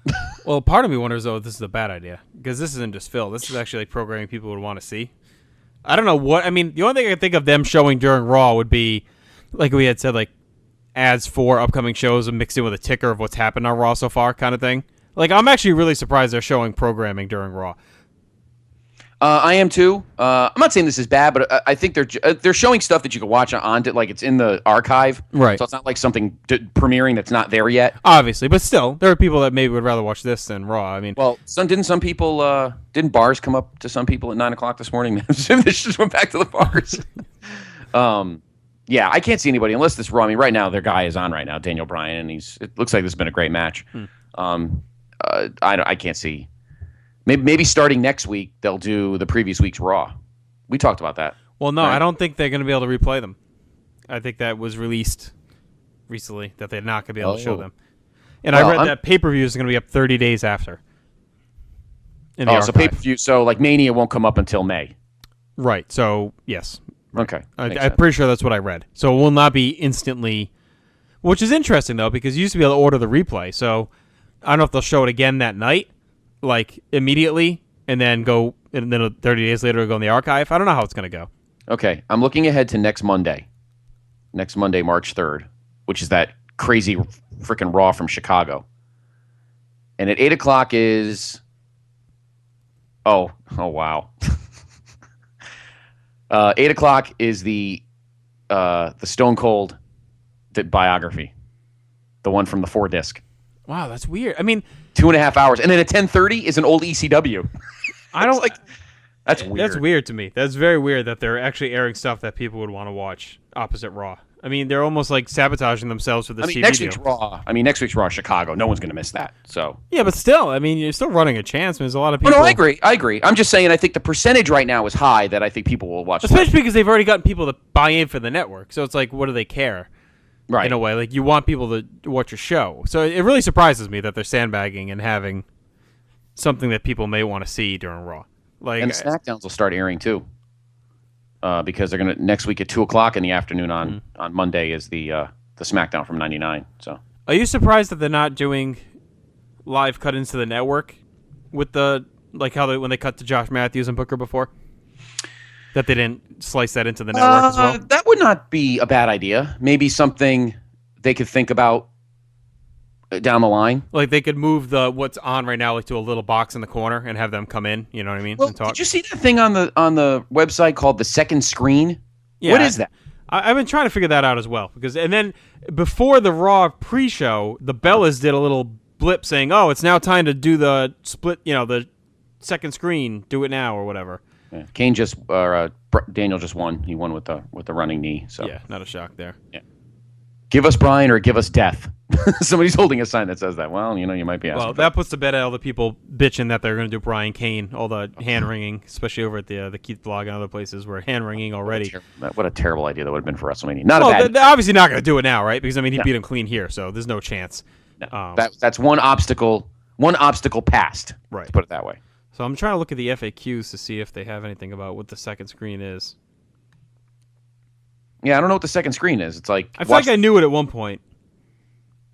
Well, part of me wonders though if this is a bad idea because this isn't just fill. This is actually like programming people would want to see. I don't know what I mean. The only thing I can think of them showing during Raw would be, like we had said, like ads for upcoming shows and mixed in with a ticker of what's happened on Raw so far, kind of thing. Like, I'm actually really surprised they're showing programming during Raw. I am too. I'm not saying this is bad, but I think they're showing stuff that you can watch on, like it's in the archive, right? So it's not like something premiering that's not there yet. Obviously, but still, there are people that maybe would rather watch this than Raw. I mean, well, some people didn't bars come up to some people at 9:00 this morning? They just went back to the bars. Yeah, I can't see anybody unless this Raw. I mean, right now their guy is on right now, Daniel Bryan, and it looks like this has been a great match. I can't see. Maybe starting next week they'll do the previous week's Raw. We talked about that. Well, no, right? I don't think they're going to be able to replay them. I think that was released recently that they're not going to be able to show them. And I read that pay-per-view is going to be up 30 days after. So pay-per-view. So like Mania won't come up until May. Right. So yes. Okay. I'm pretty sure that's what I read. So it will not be instantly, which is interesting though because you used to be able to order the replay. So I don't know if they'll show it again that night. Like immediately, and then 30 days later, it'll go in the archive. I don't know how it's going to go. Okay, I'm looking ahead to next Monday, March 3rd, which is that crazy freaking Raw from Chicago. And at 8:00 is, oh wow, 8:00 is the Stone Cold biography, the one from the 4-disc. Wow, that's weird. I mean, 2.5 hours, and then at 10:30 is an old ECW. I don't like. That's weird. That's weird to me. That's very weird that they're actually airing stuff that people would want to watch opposite Raw. I mean, they're almost like sabotaging themselves with this TV next deal. Next week's Raw, Chicago. No one's going to miss that. So yeah, but still, I mean, you're still running a chance. There's a lot of people. Oh, no, I agree. I'm just saying, I think the percentage right now is high that I think people will watch. Especially because they've already gotten people to buy in for the network. So it's like, what do they care? Right. In a way, like you want people to watch your show. So it really surprises me that they're sandbagging and having something that people may want to see during Raw. Like, and the SmackDowns will start airing too, because they're gonna next week at 2:00 in the afternoon on Monday is the SmackDown from '99. So, are you surprised that they're not doing live cut-ins to the network with the when they cut to Josh Matthews and Booker before? That they didn't slice that into the network as well? That would not be a bad idea. Maybe something they could think about down the line. Like they could move what's on right now to a little box in the corner and have them come in, you know what I mean? Well, and talk. Did you see that thing on the website called the second screen? Yeah, what is that? I've been trying to figure that out as well. And then before the Raw pre-show, the Bellas did a little blip saying, "Oh, it's now time to do the split, the second screen. Do it now or whatever." Yeah. Daniel just won. He won with the running knee. So yeah, not a shock there. Yeah. Give us Brian or give us death. Somebody's holding a sign that says that. Well, you might be asking. Well, that puts to bed all the people bitching that they're going to do Brian Kane, all the hand wringing, especially over at the Keith blog and other places where hand wringing already. What a terrible idea that would have been for WrestleMania. They're obviously not going to do it now, right? Because he beat him clean here, so there's no chance. No. That's one obstacle past. Right. Let's put it that way. So I'm trying to look at the FAQs to see if they have anything about what the second screen is. Yeah, I don't know what the second screen is. It's like I feel like I knew it at one point.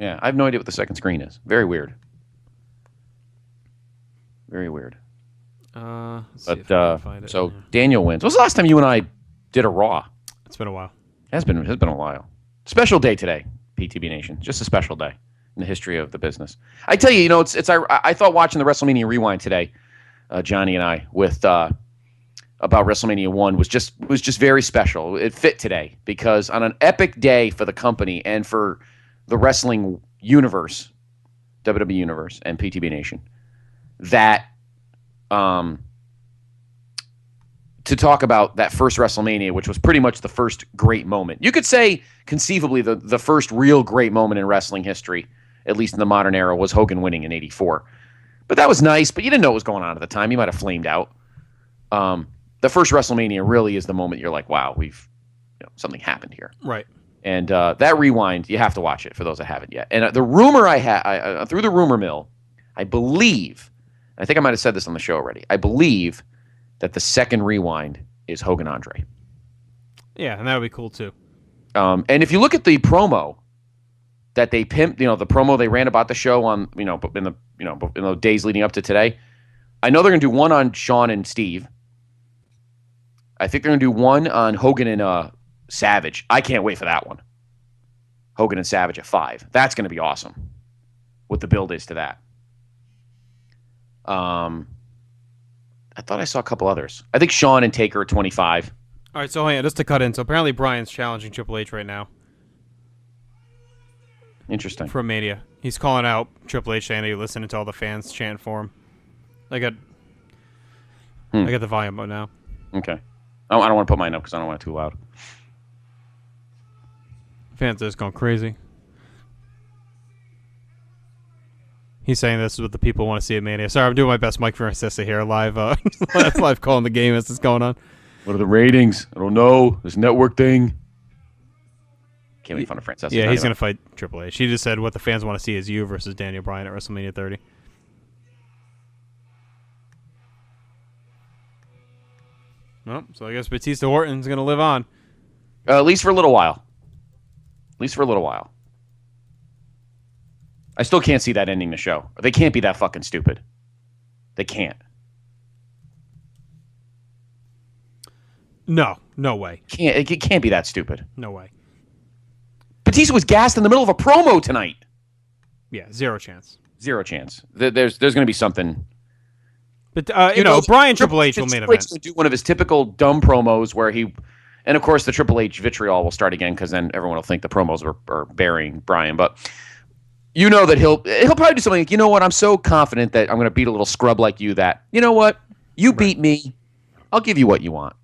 Yeah, I have no idea what the second screen is. Very weird. Very weird. Let's see if I can find it. So Daniel wins. When was the last time you and I did a Raw? It's been a while. It has been a while. Special day today, PTB Nation. Just a special day in the history of the business. I tell you, I thought watching the WrestleMania Rewind today, Johnny and I, with about WrestleMania 1 was just very special. It fit today because on an epic day for the company and for the wrestling universe, WWE Universe and PTB Nation, that to talk about that first WrestleMania, which was pretty much the first great moment. You could say conceivably the first real great moment in wrestling history, at least in the modern era, was Hogan winning in '84. But that was nice, but you didn't know what was going on at the time. You might have flamed out. The first WrestleMania really is the moment you're like, wow, something happened here. Right. And that Rewind, you have to watch it for those that haven't yet. And the rumor I had, through the rumor mill, I believe, I think I might have said this on the show already, I believe that the second Rewind is Hogan Andre. Yeah, and that would be cool too. And if you look at the promo that they pimped, the promo they ran about the show on, in the days leading up to today, I know they're going to do one on Shawn and Steve. I think they're going to do one on Hogan and Savage. I can't wait for that one. Hogan and Savage at 5. That's going to be awesome. What the build is to that. I thought I saw a couple others. I think Shawn and Taker at 25. All right, so just to cut in. So apparently Brian's challenging Triple H right now. Interesting. For Mania. He's calling out Triple H saying that he's listening to all the fans chant for him. I got the volume up now. Okay. I don't want to put mine up because I don't want it too loud. Fans are just going crazy. He's saying this is what the people want to see at Mania. Sorry, I'm doing my best Mike Francesa here, live live calling the game as it's going on. What are the ratings? I don't know. This network thing. Can't make fun of Francesa. Yeah, he's going to fight Triple H. He just said what the fans want to see is you versus Daniel Bryan at WrestleMania 30. Well, so I guess Batista Orton's going to live on. At least for a little while. I still can't see that ending the show. They can't be that fucking stupid. They can't. No way. It can't be that stupid. No way. Batista was gassed in the middle of a promo tonight. Yeah, zero chance. Zero chance. There's going to be something. But Brian Triple H will main event. Will do one of his typical dumb promos where he, and of course the Triple H vitriol will start again because then everyone will think the promos are burying Brian. But you know that he'll probably do something like, you know what, I'm so confident that I'm going to beat a little scrub like you that, you know what, you beat me, I'll give you what you want.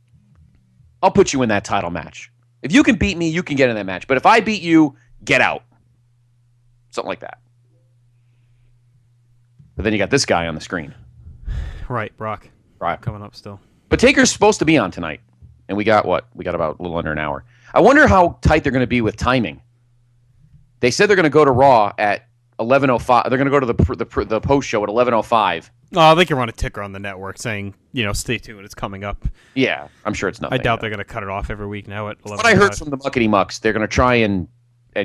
I'll put you in that title match. If you can beat me, you can get in that match. But if I beat you, get out. Something like that. But then you got this guy on the screen. Right, Brock coming up still. But Taker's supposed to be on tonight. And we got what? We got about a little under an hour. I wonder how tight they're going to be with timing. They said they're going to go to Raw at 11:05. They're going to go to the post show at 11:05. Oh, they can run a ticker on the network saying, stay tuned, it's coming up. Yeah, I'm sure it's nothing. I doubt they're going to cut it off every week now at 11:05. What I heard from the Muckety Mucks, they're going to try and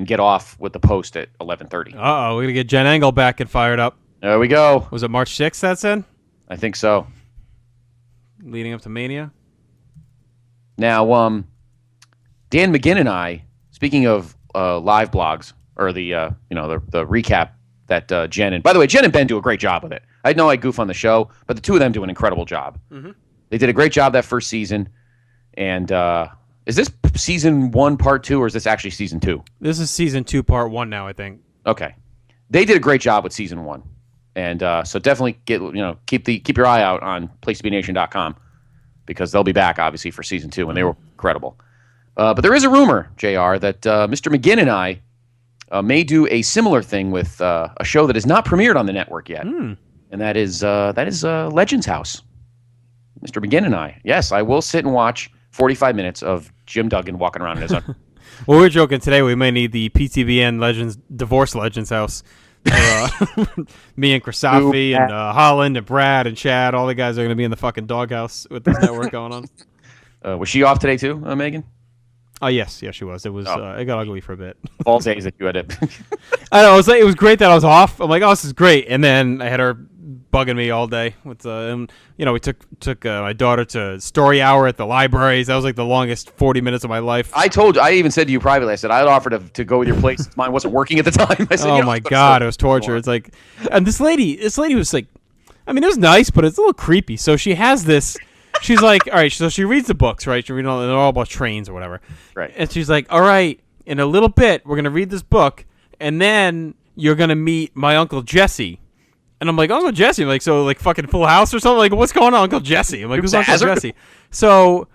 get off with the post at 11:30. Uh-oh, we're going to get Jen Angle back and fired up. There we go. Was it March 6th that said? I think so. Leading up to Mania? Now, Dan McGinn and I, speaking of live blogs, or the recap that Jen and... By the way, Jen and Ben do a great job with it. I know I goof on the show, but the two of them do an incredible job. Mm-hmm. They did a great job that first season. And is this season 1, part 2, or is this actually season 2? This is season 2, part 1 now, I think. Okay. They did a great job with season 1. And so definitely keep your eye out on PlaceToBeNation.com because they'll be back, obviously, for season 2, and they were incredible. But there is a rumor, JR, that Mr. McGinn and I may do a similar thing with a show that is not premiered on the network yet. And that is Legends House. Mr. McGinn and I. Yes, I will sit and watch 45 minutes of Jim Duggan walking around in his own. Well, we were joking today. We may need the PTBN Divorce Legends House. Me and Krasafi and Holland and Brad and Chad. All the guys are going to be in the fucking doghouse with this network going on. Was she off today too, Megan? Oh, yes, she was. It was. It got ugly for a bit. All days that you had it. I know. It was great that I was off. I'm like, oh, this is great. And then I had her bugging me all day with we took my daughter to story hour at the libraries. That was like the longest 40 minutes of my life. I even said to you privately, I said I'd offer to go with your place. Mine wasn't working at the time. I said, oh my God, it was torture. It's like, and this lady was like, I mean, it was nice, but it's a little creepy. So she has this. She's like, all right, so she reads the books, right? She reads all, they're all about trains or whatever. Right. And she's like, all right, in a little bit, we're going to read this book, and then you're going to meet my Uncle Jesse. And I'm like, Uncle Jesse? I'm like, so like fucking Full House or something? Like, what's going on, Uncle Jesse? I'm like, who's Uncle Jesse? So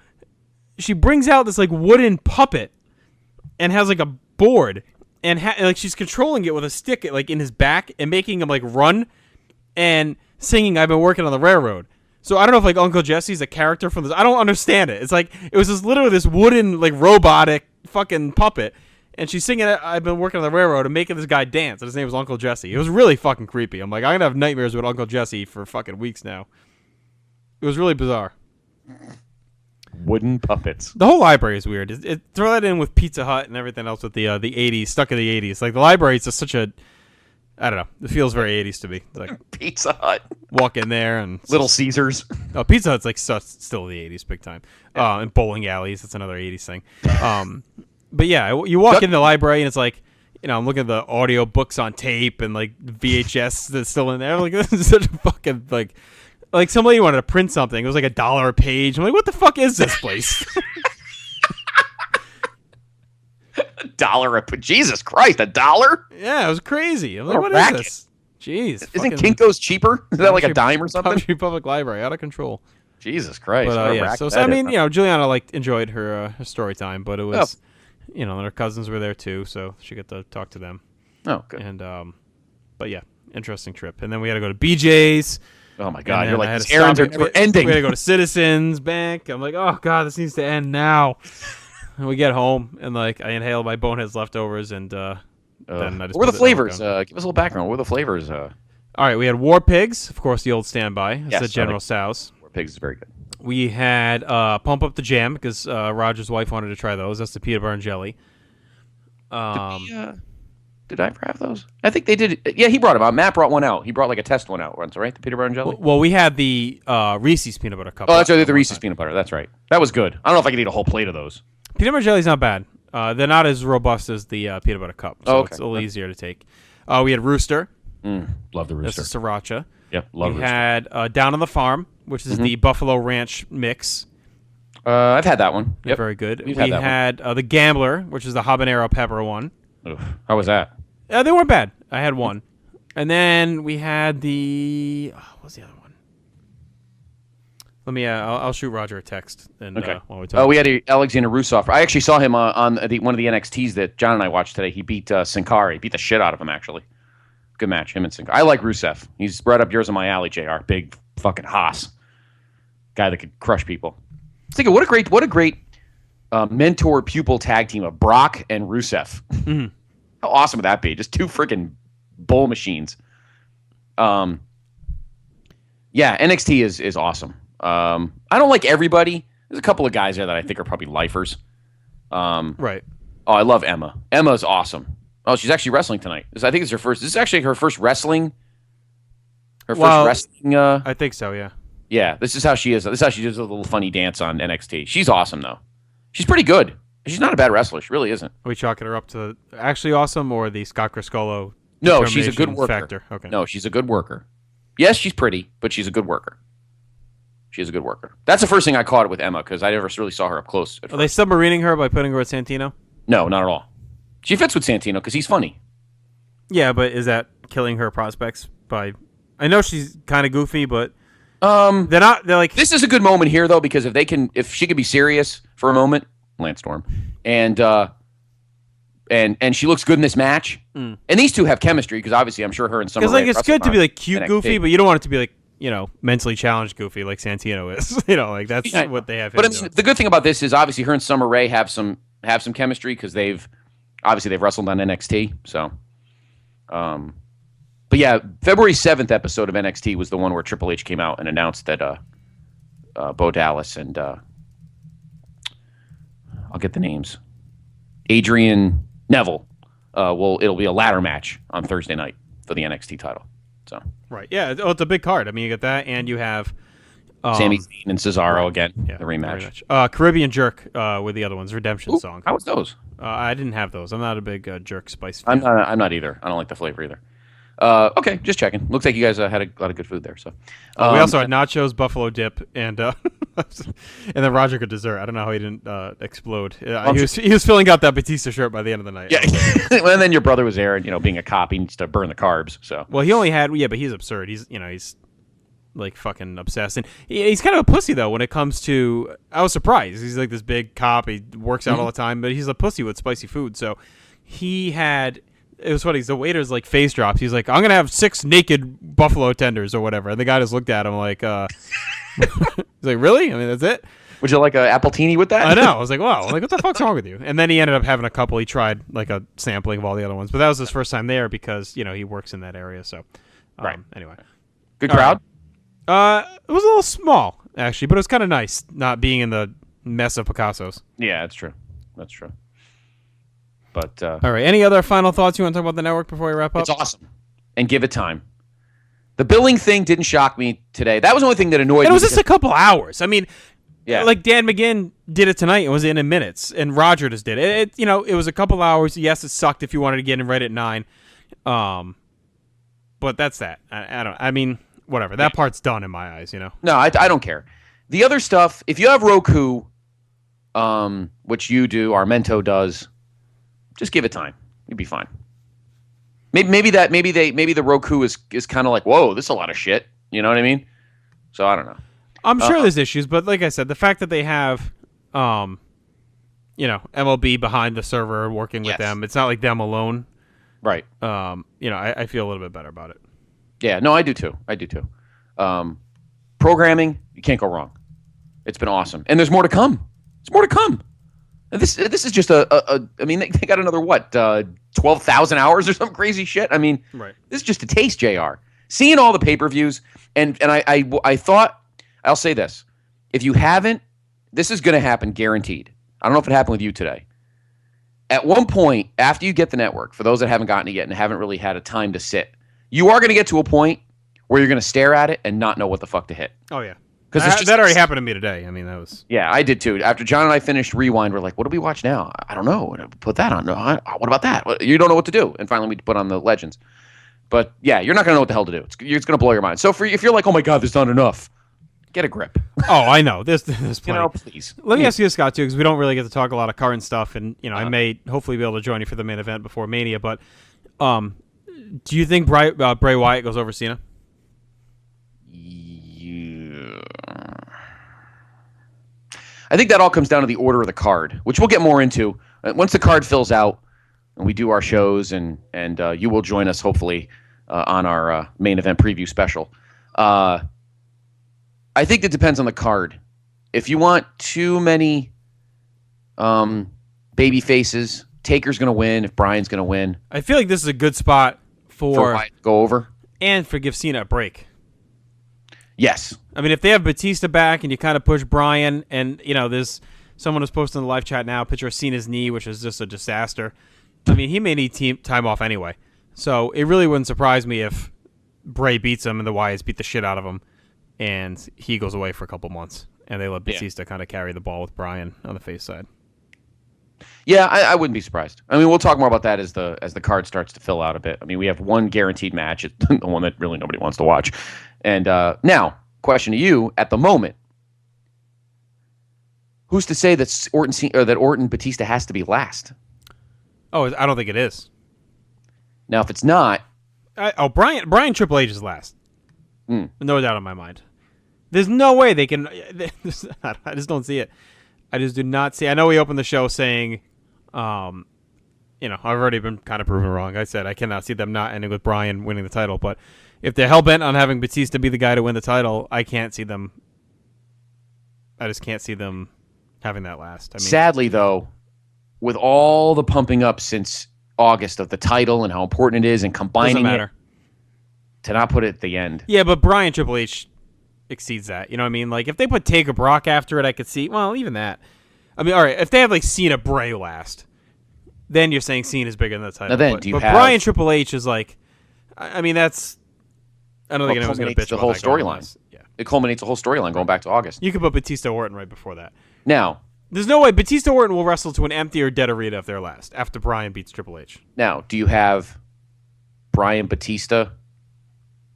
she brings out this like wooden puppet and has like a board, and like she's controlling it with a stick like in his back and making him like run and singing I've Been Working on the Railroad. So I don't know if like Uncle Jesse's a character from this. I don't understand it. It's like it was literally this wooden like robotic fucking puppet, and she's singing I've Been Working on the Railroad and making this guy dance. And his name was Uncle Jesse. It was really fucking creepy. I'm like, I'm gonna have nightmares with Uncle Jesse for fucking weeks now. It was really bizarre. Wooden puppets. The whole library is weird. Throw that in with Pizza Hut and everything else with the 80s, stuck in the 80s. Like the library is just such a, I don't know. It feels very 80s to me. Like Pizza Hut. Walk in there and Little Caesars. Oh, Pizza Hut's like still the 80s big time. And bowling alleys. That's another 80s thing. But yeah, you walk in the library and it's like, I'm looking at the audio books on tape and like VHS that's still in there. I'm like, this is such a fucking like somebody wanted to print something. It was like $1 a page. I'm like, what the fuck is this place? $1 Jesus Christ, $1? Yeah, it was crazy. I'm like, what is this? Jeez. Isn't Kinko's cheaper? Is that like a dime or something? Country Public Library, out of control. Jesus Christ. But, yeah, so I mean, Juliana enjoyed her story time, but it was, and her cousins were there too, so she got to talk to them. Oh, good. And but yeah, interesting trip. And then we had to go to BJ's. Oh my God, you're like, these errands are never ending. We had to go to Citizens Bank. I'm like, oh God, this needs to end now. And we get home and like I inhale my Boneheads leftovers and then I just what were the flavors? Give us a little background. What were the flavors? All right, we had War Pigs, of course, the old standby. It's the General Tso's. War Pigs is very good. We had Pump Up the Jam because Roger's wife wanted to try those. That's the peanut butter and jelly. Did I ever have those? I think they did. Yeah, he brought them out. Matt brought one out. He brought like a test one out once, right? The peanut butter and jelly. Well, we had the Reese's peanut butter cup. Oh, that's right. The Reese's peanut butter. That's right. That was good. I don't know if I could eat a whole plate of those. Peanut butter jelly's not bad. They're not as robust as the peanut butter cup, so it's a little easier to take. We had Rooster. Love the Rooster. That's a sriracha. Yep, love Rooster. We had Down on the Farm, which is the Buffalo Ranch mix. I've had that one. Yep. Very good. We had the Gambler, which is the habanero pepper one. Oof. How was that? They weren't bad. I had one. And then we had the... what was the other one? Let me... I'll shoot Roger a text. And, while we talk. We had Alexander Rusev. I actually saw him on one of the NXTs that John and I watched today. He beat Sin Cara. He beat the shit out of him, actually. Good match, him and Sin Cara. I like Rusev. He's right up yours in my alley, JR. Big fucking hoss. Guy that could crush people. Think of what a great mentor-pupil tag team of Brock and Rusev. Mm-hmm. How awesome would that be? Just two freaking bull machines. Yeah, NXT is awesome. I don't like everybody. There's a couple of guys there that I think are probably lifers. Right. Oh, I love Emma. Emma's awesome. Oh, she's actually wrestling tonight. I think it's her first. This is actually her first wrestling. First wrestling. I think so. Yeah. Yeah. This is how she is. This is how she does a little funny dance on NXT. She's awesome though. She's pretty good. She's not a bad wrestler. She really isn't. Are we chalking her up to actually awesome or the Scott Criscolo? No, she's a good worker. Factor? Okay. No, she's a good worker. Yes, she's pretty, but she's a good worker. She's a good worker. That's the first thing I caught with Emma because I never really saw her up close. Are they submarining her by putting her with Santino? No, not at all. She fits with Santino because he's funny. Yeah, but is that killing her prospects? I know she's kind of goofy, but they're not. They're like, this is a good moment here though because if she could be serious for a moment, Lance Storm, and she looks good in this match, and these two have chemistry because obviously I'm sure her and Summer Rae. Because it's good to be like cute goofy, but you don't want it to be like mentally challenged goofy like Santino is. Like that's what they have. But I mean, the good thing about this is obviously her and Summer Rae have some chemistry because they've wrestled on NXT. So, but yeah, February 7th episode of NXT was the one where Triple H came out and announced that Bo Dallas and I'll get the names, Adrian Neville. It'll be a ladder match on Thursday night for the NXT title. So right, yeah, it's a big card. I mean, you get that, and you have Sami Zayn and Cesaro again, the rematch. Caribbean Jerk with the other ones, Redemption Song. How was those? I didn't have those. I'm not a big Jerk spice fan. I'm not either. I don't like the flavor either. Okay, just checking. Looks like you guys had a lot of good food there. So we also had nachos, buffalo dip, and then Roger could dessert. I don't know how he didn't explode. He was filling out that Batista shirt by the end of the night. Yeah, well, and then your brother was there, and being a cop, he needs to burn the carbs. So well, he only had but he's absurd. He's like fucking obsessed, and he's kind of a pussy though when it comes to. I was surprised. He's like this big cop. He works out all the time, but he's a pussy with spicy food. So he had. It was funny. The waiter's like face drops. He's like, "I'm gonna have 6 naked buffalo tenders or whatever." And the guy just looked at him like, he's like, "Really? I mean, that's it." Would you like a appletini with that? I know. I was like, "Wow, like what the fuck's wrong with you?" And then he ended up having a couple. He tried like a sampling of all the other ones, but that was his first time there because he works in that area. So, right. Anyway, good crowd. It was a little small actually, but it was kind of nice not being in the mess of Picasso's. Yeah, that's true. That's true. But all right, any other final thoughts you want to talk about the network before we wrap up? It's awesome, and give it time. The billing thing didn't shock me today. That was the only thing that annoyed me. It was just a couple hours. I mean, yeah, like Dan McGinn did it tonight and was in minutes, and Roger just did it. It was a couple hours. Yes, it sucked if you wanted to get in right at 9, but that's that. I mean, whatever. That part's done in my eyes. No, I don't care. The other stuff, if you have Roku, which you do, Armento does. Just give it time. You'll be fine. Maybe the Roku is kind of like, whoa, this is a lot of shit. You know what I mean? So I don't know. I'm sure there's issues, but like I said, the fact that they have, MLB behind the server working with them, it's not like them alone. Right. I feel a little bit better about it. Yeah. No, I do too. Programming, you can't go wrong. It's been awesome, and there's more to come. And this is just I mean, they got another 12,000 hours or some crazy shit. I mean, right. This is just a taste, JR. Seeing all the pay-per-views, and I thought, I'll say this. If you haven't, this is going to happen guaranteed. I don't know if it happened with you today. At one point, after you get the network, for those that haven't gotten it yet and haven't really had a time to sit, you are going to get to a point where you're going to stare at it and not know what the fuck to hit. Oh, yeah. Because that already happened to me today. I mean, that was... Yeah, I did too. After John and I finished Rewind, we're like, what do we watch now? I don't know. Put that on. No, what about that? You don't know what to do. And finally, we put on the Legends. But yeah, you're not going to know what the hell to do. It's going to blow your mind. So if you're like, oh my God, there's not enough, get a grip. Oh, I know. There's plenty. Please. Let me ask you this, Scott, too, because we don't really get to talk a lot of current stuff. And, I may hopefully be able to join you for the main event before Mania. But do you think Bray Wyatt goes over Cena? I think that all comes down to the order of the card, which we'll get more into once the card fills out and we do our shows, and you will join us hopefully on our main event preview special. I think it depends on the card. If you want too many baby faces Taker's going to win, if Bryan's going to win. I feel like this is a good spot for Wyatt to go over. And for give Cena a break. Yes. I mean, if they have Batista back and you kind of push Bryan, and, there's someone who's posting in the live chat now, a picture of Cena's knee, which is just a disaster. I mean, he may need time off anyway. So it really wouldn't surprise me if Bray beats him and the Wyatts beat the shit out of him and he goes away for a couple months and they let Batista kind of carry the ball with Bryan on the face side. Yeah, I wouldn't be surprised. I mean, we'll talk more about that as the card starts to fill out a bit. I mean, we have one guaranteed match, the one that really nobody wants to watch. And now, question to you: at the moment, who's to say that Orton Batista has to be last? Oh, I don't think it is. Now, if it's not, Bryan Triple H is last. No doubt in my mind. There's no way they can. I just don't see it. I just do not see. I know we opened the show saying, I've already been kind of proven wrong. I said I cannot see them not ending with Bryan winning the title. But if they're hell bent on having Batista be the guy to win the title, I can't see them. I just can't see them having that last. I mean, sadly, though, with all the pumping up since August of the title and how important it is, and combining it to not put it at the end. Yeah, but Bryan Triple H exceeds that. You know what I mean? Like, if they put Taker Brock after it, I could see. Well, even that. I mean, all right, if they have like Cena Bray last, then you're saying Cena's bigger than the title. Now then, but Bryan Triple H is like, I mean, that's. I don't think anyone's going to bitch the about whole that storyline. Yeah, it culminates the whole storyline going back to August. You could put Batista Orton right before that. Now, there's no way Batista Orton will wrestle to an empty or dead arena if they're last after Bryan beats Triple H. Now, do you have Bryan Batista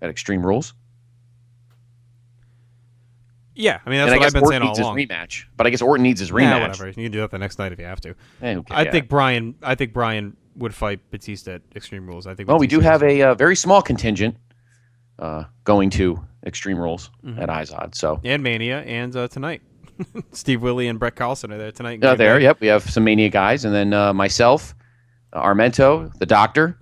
at Extreme Rules? Yeah, I mean, that's what I've been saying all along. His rematch, but I guess Orton needs his rematch. Yeah, whatever. You can do that the next night if you have to. I think Bryan would fight Batista at Extreme Rules. I think. Well, we do have a very small contingent going to Extreme Rules at Izod. So and Mania and tonight, Steve Willie and Brett Carlson are there tonight. Yep. We have some Mania guys, and then myself, Armento, the Doctor,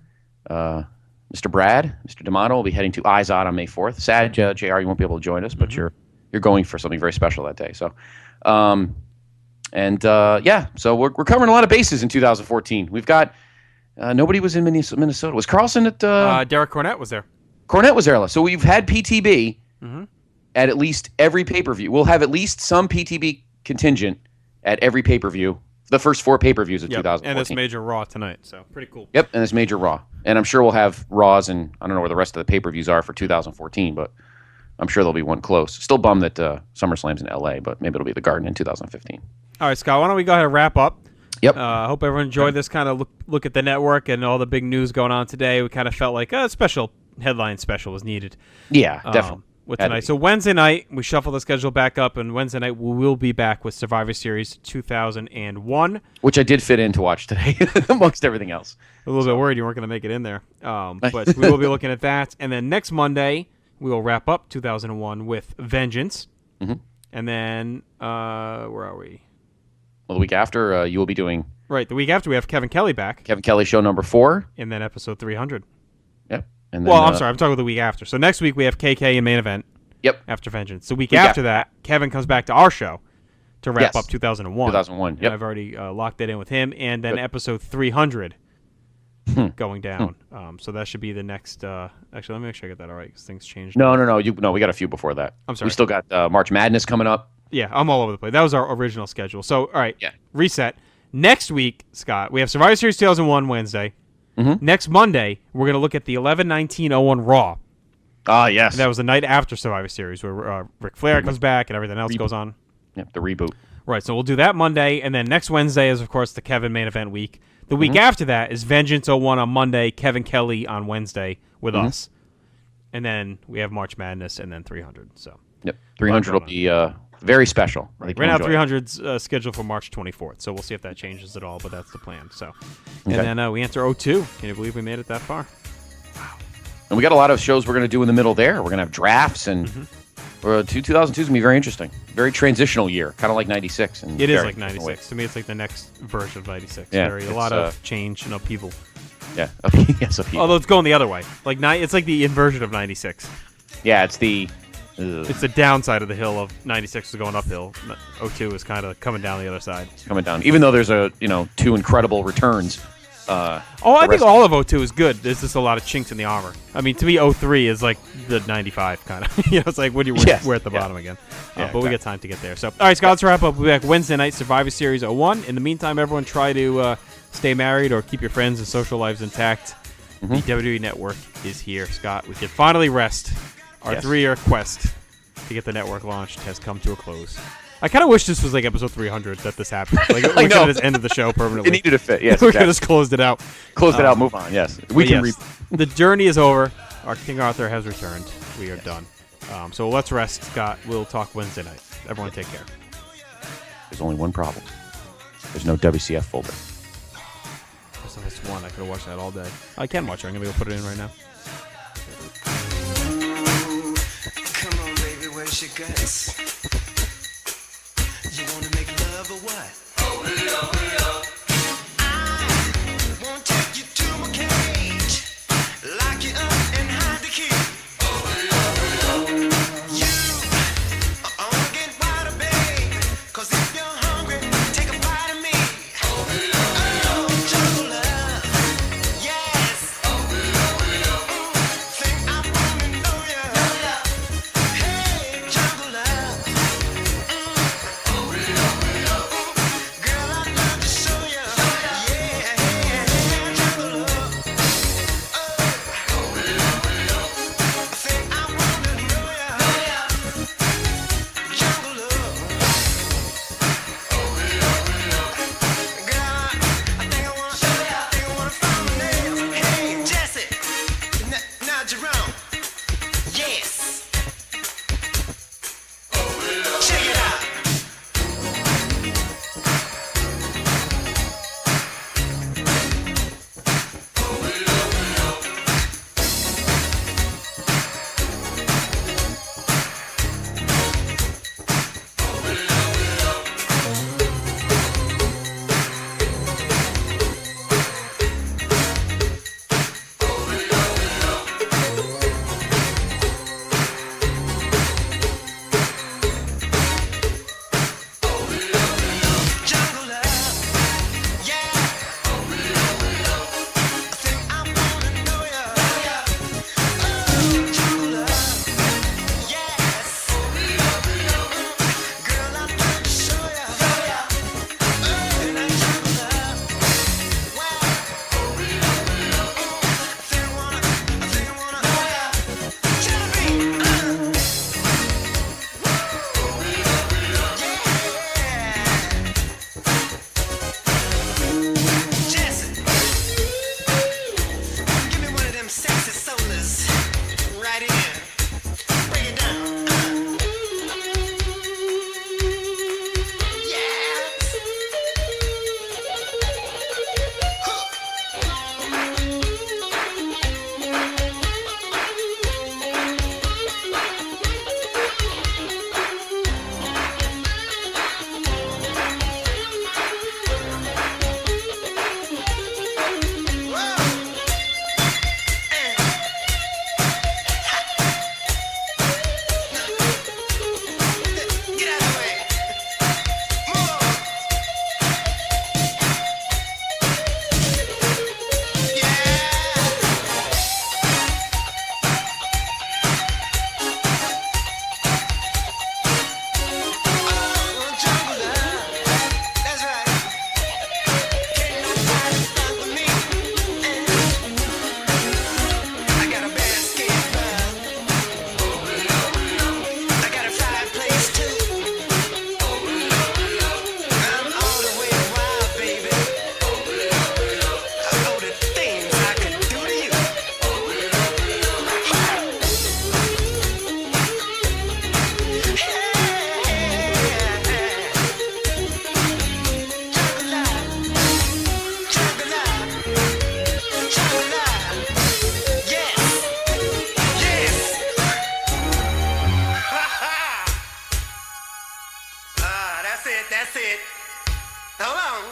Mr. Brad, Mr. D'Amato will be heading to Izod on May 4th. Sad, JR, you won't be able to join us, but you're going for something very special that day. So, so we're covering a lot of bases in 2014. We've got nobody was in Minnesota. Was Carlson at? Derek Cornette was there. Cornette was there. So we've had PTB at least every pay-per-view. We'll have at least some PTB contingent at every pay-per-view. The first 4 pay-per-views of 2014. And this major Raw tonight, so pretty cool. Yep, and this major Raw. And I'm sure we'll have Raws, and I don't know where the rest of the pay-per-views are for 2014, but I'm sure there'll be one close. Still bummed that SummerSlam's in LA, but maybe it'll be the Garden in 2015. All right, Scott, why don't we go ahead and wrap up? Yep. I hope everyone enjoyed this kind of look at the network and all the big news going on today. We kind of felt like a special headline special was needed. Yeah, definitely. With tonight. So Wednesday night, we shuffle the schedule back up, and Wednesday night we will be back with Survivor Series 2001. Which I did fit in to watch today, amongst everything else. A little bit worried you weren't going to make it in there. But we will be looking at that. And then next Monday, we will wrap up 2001 with Vengeance. And then, where are we? Well, the week after, you will be doing... Right, the week after we have Kevin Kelly back. Kevin Kelly show number 4. And then episode 300. Yep. And then, I'm sorry, I'm talking about the week after. So next week we have KK in main event. Yep. After Vengeance. The week after that, Kevin comes back to our show to wrap up 2001. 2001, yep. I've already locked that in with him. And then episode 300 going down. So that should be the next... actually, let me make sure I get that all right, because things changed. No. We got a few before that. I'm sorry. We still got March Madness coming up. Yeah, I'm all over the place. That was our original schedule. So, all right, reset. Next week, Scott, we have Survivor Series 2001 Wednesday. Next Monday, we're going to look at the 11/19/01 Raw. Ah, yes. And that was the night after Survivor Series, where Ric Flair comes back and everything else goes on. Yep, the reboot. Right, so we'll do that Monday, and then next Wednesday is, of course, the Kevin main event week. The week after that is Vengeance 01 on Monday, Kevin Kelly on Wednesday with us. And then we have March Madness and then 300. So yep, 300 will be very special. Right now, 300's scheduled for March 24th, so we'll see if that changes at all, but that's the plan. So, and then we enter 02. Can you believe we made it that far? Wow. And we got a lot of shows we're going to do in the middle there. We're going to have drafts, and 2002 is going to be very interesting. Very transitional year, kind of like 96. It is like 96. To me, it's like the next version of 96. Yeah, a lot of change and upheaval. Yeah, yes, upheaval. Although it's going the other way. It's like the inversion of 96. Yeah, it's the It's the downside of the hill of 96 is going uphill. 02 is kind of coming down the other side. Coming down. Even though there's two incredible returns. I think all of 02 is good. There's just a lot of chinks in the armor. I mean, to me, 03 is like the 95 kind of. It's like we're at the bottom again. But we got time to get there. So, all right, Scott, let's wrap up. We'll be back Wednesday night, Survivor Series 01. In the meantime, everyone try to stay married or keep your friends and social lives intact. The WWE Network is here, Scott. We can finally rest. Our 3-year quest to get the network launched has come to a close. I kind of wish this was like episode 300 that this happened. Like we could have just ended the show permanently. It needed to fit. Yes, we could have just closed it out. Move on. Yes, we can. The journey is over. Our King Arthur has returned. We are done. So let's rest, Scott. We'll talk Wednesday night. Everyone, take care. There's only one problem. There's no WCF folder. That's one. I could have watched that all day. I can watch it. I'm gonna go put it in right now. Come on, baby, where's your guts? You wanna make love or what? Oh, I won't take you to my cage, lock you up and hide the key. You are gonna get wider, babe, 'cause if you're hungry, take a bite of me. Oh, jungle love, yes. Think I wanna know ya. Hey, jungle love. Girl, I'd love to show ya. Yeah, jungle love. Think I wanna know ya. Jungle love. Girl, I think I wanna find my name. Hey, Jesse. Now Jerome. Yes. Check it out. Jungle love, yeah. I think I wanna know ya. Oh, jungle love, yes. Girl, I'd love to show ya. Oh, that jungle love, wow. I think I wanna know ya. Jeremy, Jesse, give me one of them sexy solas right here. Break it down. Yes. Get out of the way. Move on. Oh, jungle love. That's right. Can't nobody fuck with me. I got a basket, I got a fireplace too. I'm all the way wild, baby. I know the things I can do to you. Jungle love, jungle love, jungle love. Yes, yes. That's it. Hold on.